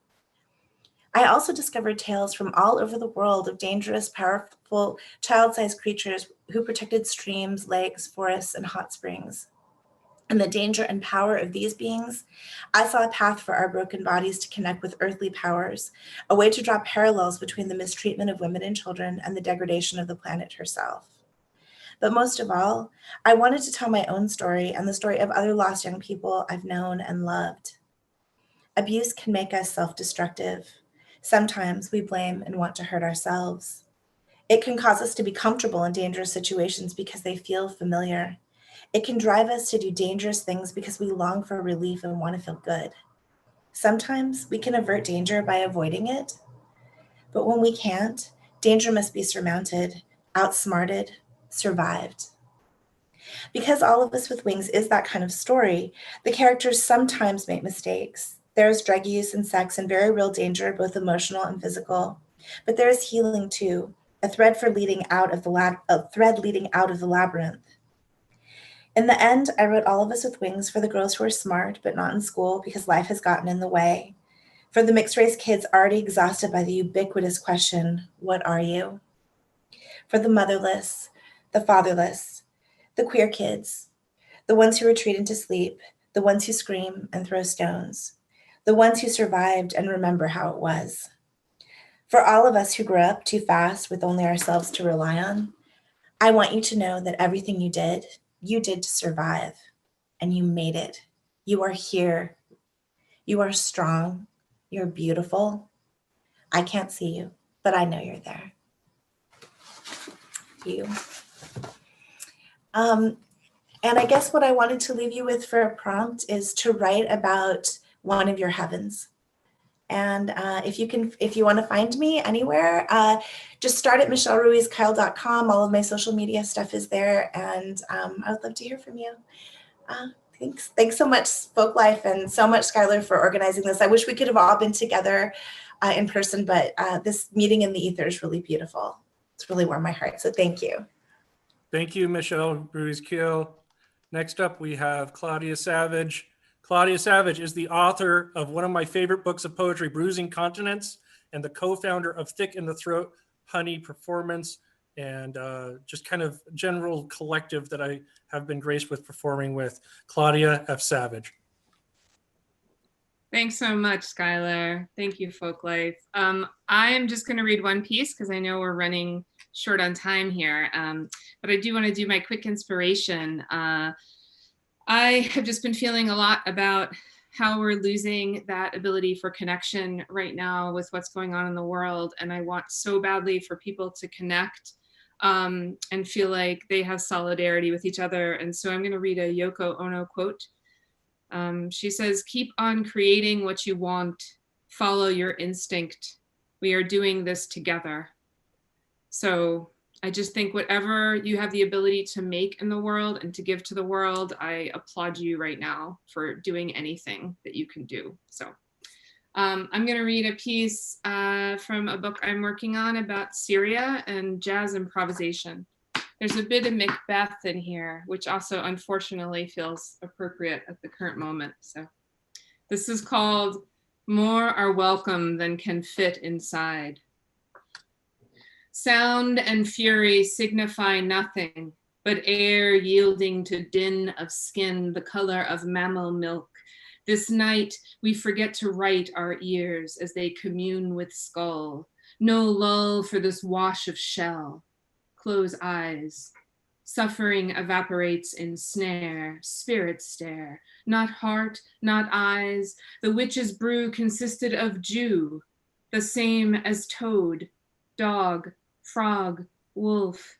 I also discovered tales from all over the world of dangerous, powerful, child-sized creatures who protected streams, lakes, forests, and hot springs. In the danger and power of these beings, I saw a path for our broken bodies to connect with earthly powers, a way to draw parallels between the mistreatment of women and children and the degradation of the planet herself. But most of all, I wanted to tell my own story and the story of other lost young people I've known and loved. Abuse can make us self-destructive. Sometimes we blame and want to hurt ourselves. It can cause us to be comfortable in dangerous situations because they feel familiar. It can drive us to do dangerous things because we long for relief and want to feel good. Sometimes we can avert danger by avoiding it. But when we can't, danger must be surmounted, outsmarted, survived. Because All of Us with Wings is that kind of story, the characters sometimes make mistakes. There's drug use and sex and very real danger, both emotional and physical. But there is healing too, a thread leading out of the labyrinth. In the end, I wrote All of Us with Wings for the girls who are smart but not in school because life has gotten in the way. For the mixed race kids already exhausted by the ubiquitous question, what are you? For the motherless, the fatherless, the queer kids, the ones who retreat into sleep, the ones who scream and throw stones, the ones who survived and remember how it was. For all of us who grew up too fast with only ourselves to rely on, I want you to know that everything you did to survive, and you made it. You are here. You are strong. You're beautiful. I can't see you, but I know you're there. You. And I guess what I wanted to leave you with for a prompt is to write about one of your heavens. And if you want to find me anywhere, just start at michelleruizkyle.com. All of my social media stuff is there, and I would love to hear from you. Thanks so much, Folklife, and so much, Skylar, for organizing this. I wish we could have all been together in person, but this meeting in the ether is really beautiful. It's really warmed my heart, so thank you. Thank you, Michelle Ruiz-Kiel. Next up, we have Claudia Savage. Claudia Savage is the author of one of my favorite books of poetry, Bruising Continents, and the co-founder of Thick in the Throat Honey Performance, and just kind of general collective that I have been graced with performing with. Claudia F. Savage. Thanks so much, Skylar. Thank you, Folklife. I am just going to read one piece because I know we're running short on time here, but I do want to do my quick inspiration. I have just been feeling a lot about how we're losing that ability for connection right now with what's going on in the world, and I want so badly for people to connect and feel like they have solidarity with each other. And so I'm going to read a Yoko Ono quote. She says, "Keep on creating what you want. Follow your instinct. We are doing this together." So I just think whatever you have the ability to make in the world and to give to the world, I applaud you right now for doing anything that you can do. So I'm going to read a piece from a book I'm working on about Syria and jazz improvisation. There's a bit of Macbeth in here, which also unfortunately feels appropriate at the current moment. So this is called "More Are Welcome Than Can Fit Inside." Sound and fury signify nothing but air yielding to din of skin, the color of mammal milk. This night we forget to right our ears as they commune with skull. No lull for this wash of shell. Close eyes. Suffering evaporates in snare, spirit stare, not heart, not eyes. The witch's brew consisted of Jew, the same as toad, dog, frog, wolf.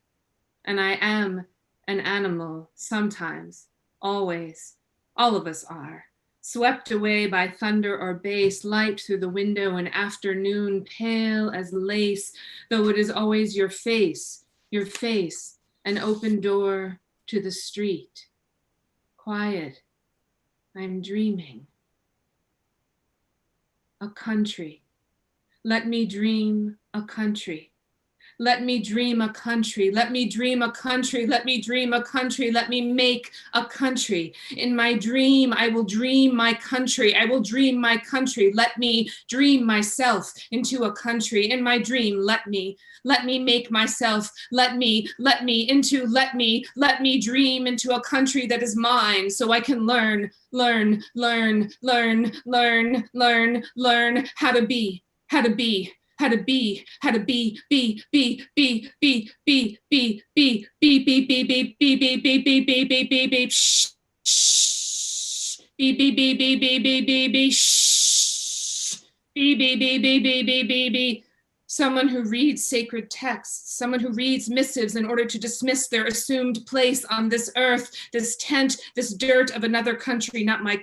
And I am an animal sometimes, always. All of us are. Swept away by thunder or bass, light through the window in afternoon, pale as lace, though it is always your face, an open door to the street. Quiet, I'm dreaming. A country. Let me dream a country. Let me dream a country. Let me dream a country. Let me dream a country. Let me make a country. In my dream, I will dream my country. I will dream my country. Let me dream myself into a country. In my dream, let me make myself. Let me dream into a country that is mine, so I can learn how to be. Someone who reads sacred texts, someone who reads missives in order to dismiss their assumed place on this earth, this tent, this dirt of another country, not my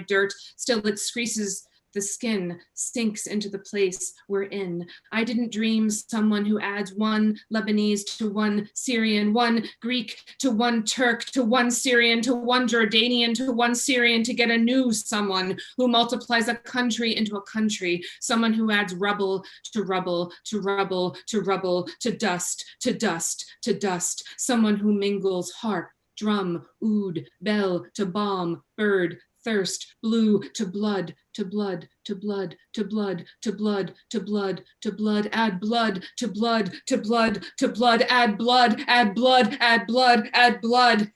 dirt. Still it creases the skin, sinks into the place we're in. I didn't dream someone who adds one Lebanese to one Syrian, one Greek to one Turk, to one Syrian, to one Jordanian, to one Syrian, to get a new someone who multiplies a country into a country, someone who adds rubble to rubble, to rubble, to rubble, to dust, to dust, to dust, someone who mingles harp, drum, oud, bell, to bomb, bird, thirst, blue, to blood, to blood, to blood, to blood, to blood, to blood, to blood, add blood, to blood, to blood, to blood, add blood, add blood, add blood, add blood,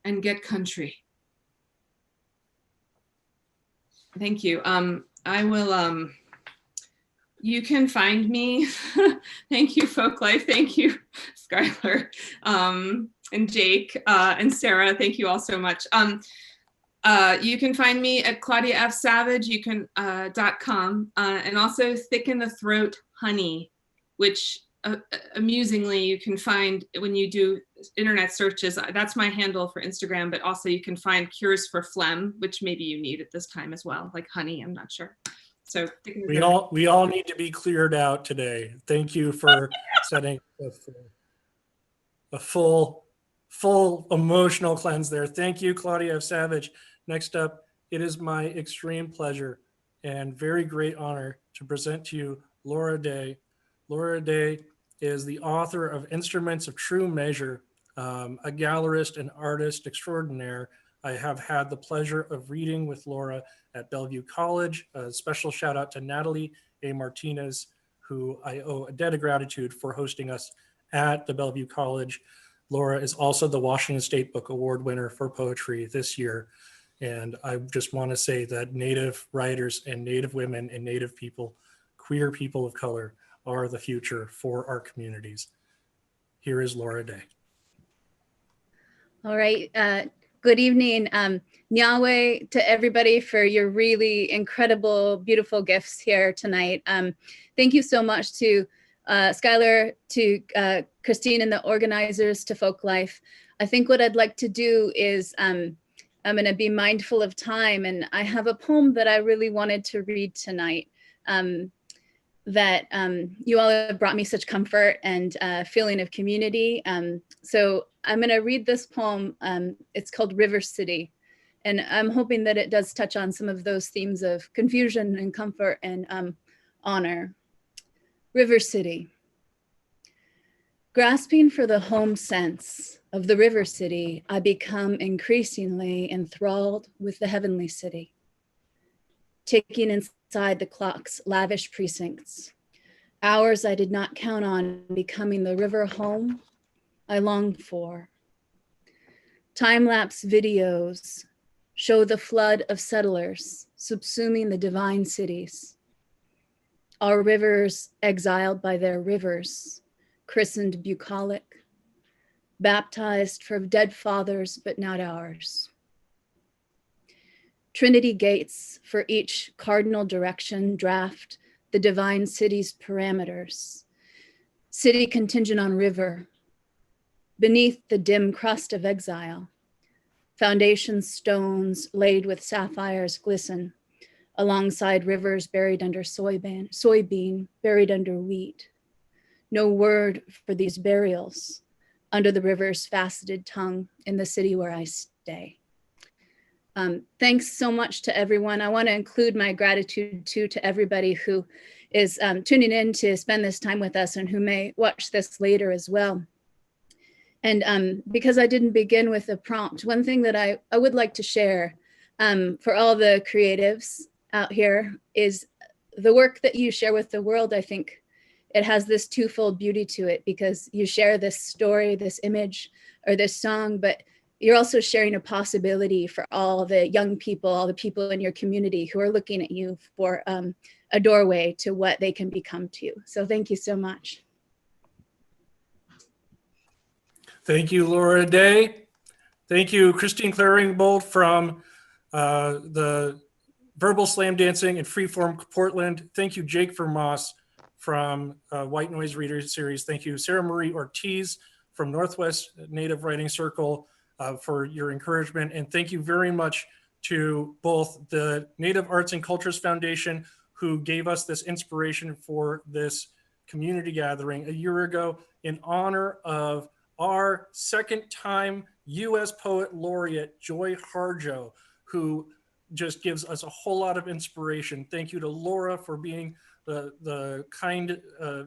and get country. Thank you. I will, you can find me. Thank you, Folklife. Thank you, Skylar, and Jake, and Sarah. Thank you all so much. You can find me at ClaudiaFSavage, you can .com, and also Thick in the Throat Honey, which amusingly you can find when you do internet searches. That's my handle for Instagram, but also you can find cures for phlegm, which maybe you need at this time as well, like honey, I'm not sure. So we all need to be cleared out today. Thank you for setting a full full emotional cleanse there. Thank you, Claudia F. Savage. Next up, it is my extreme pleasure and very great honor to present to you Laura Day. Laura Day is the author of Instruments of True Measure, a gallerist and artist extraordinaire. I have had the pleasure of reading with Laura at Bellevue College. A special shout out to Natalie A. Martinez, who I owe a debt of gratitude for hosting us at the Bellevue College. Laura is also the Washington State Book Award winner for poetry this year. And I just want to say that Native writers and Native women and Native people, queer people of color, are the future for our communities. Here is Laura Day. All right. Good evening. Nyahweh to everybody for your really incredible, beautiful gifts here tonight. Thank you so much to Skylar, to Christine and the organizers, to Folklife. I think what I'd like to do is I'm going to be mindful of time, and I have a poem that I really wanted to read tonight. That you all have brought me such comfort and feeling of community. So I'm going to read this poem. It's called River City. And I'm hoping that it does touch on some of those themes of confusion and comfort and honor. River City. Grasping for the home sense of the river city, I become increasingly enthralled with the heavenly city. Ticking inside the clock's lavish precincts, hours I did not count on becoming the river home I longed for. Time-lapse videos show the flood of settlers subsuming the divine cities. Our rivers exiled by their rivers, christened bucolic, baptized for dead fathers, but not ours. Trinity gates for each cardinal direction draft the divine city's parameters. City contingent on river, beneath the dim crust of exile. Foundation stones laid with sapphires glisten, alongside rivers buried under soybean, buried under wheat. No word for these burials under the river's faceted tongue in the city where I stay. Thanks so much to everyone. I want to include my gratitude too to everybody who is tuning in to spend this time with us and who may watch this later as well. And because I didn't begin with a prompt, one thing that I would like to share for all the creatives out here is the work that you share with the world. I think it has this twofold beauty to it because you share this story, this image, or this song, but you're also sharing a possibility for all the young people, all the people in your community who are looking at you for a doorway to what they can become to. So thank you so much. Thank you, Laura Day. Thank you, Christine Claringbold from the Verbal Slam Dancing and Freeform Portland. Thank you, Jake Vermoss from White Noise Reader Series. Thank you, Sarah Marie Ortiz from Northwest Native Writing Circle for your encouragement. And thank you very much to both the Native Arts and Cultures Foundation, who gave us this inspiration for this community gathering a year ago in honor of our second-time U.S. Poet Laureate, Joy Harjo, who just gives us a whole lot of inspiration. Thank you to Laura for being the kind,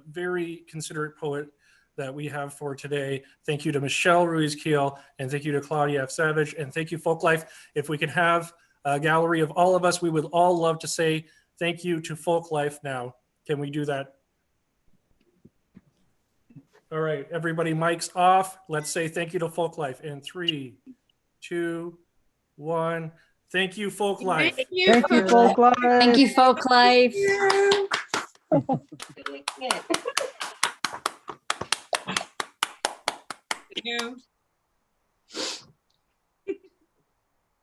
very considerate poet that we have for today. Thank you to Michelle Ruiz-Keel, and thank you to Claudia F. Savage, and thank you, Folklife. If we can have a gallery of all of us, we would all love to say thank you to Folklife now. Can we do that? All right, everybody, mics off. Let's say thank you to Folklife in 3, 2, 1. Thank you, Folklife. Thank you, Folklife. Thank you, Folklife. You.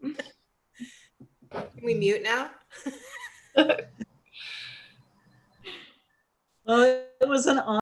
Can we mute now? Well, it was an honor.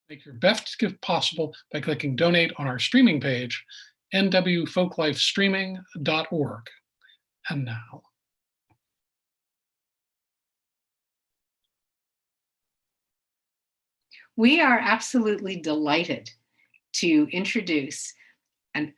Make your best gift possible by clicking donate on our streaming page, nwfolklifestreaming.org. And now. We are absolutely delighted to introduce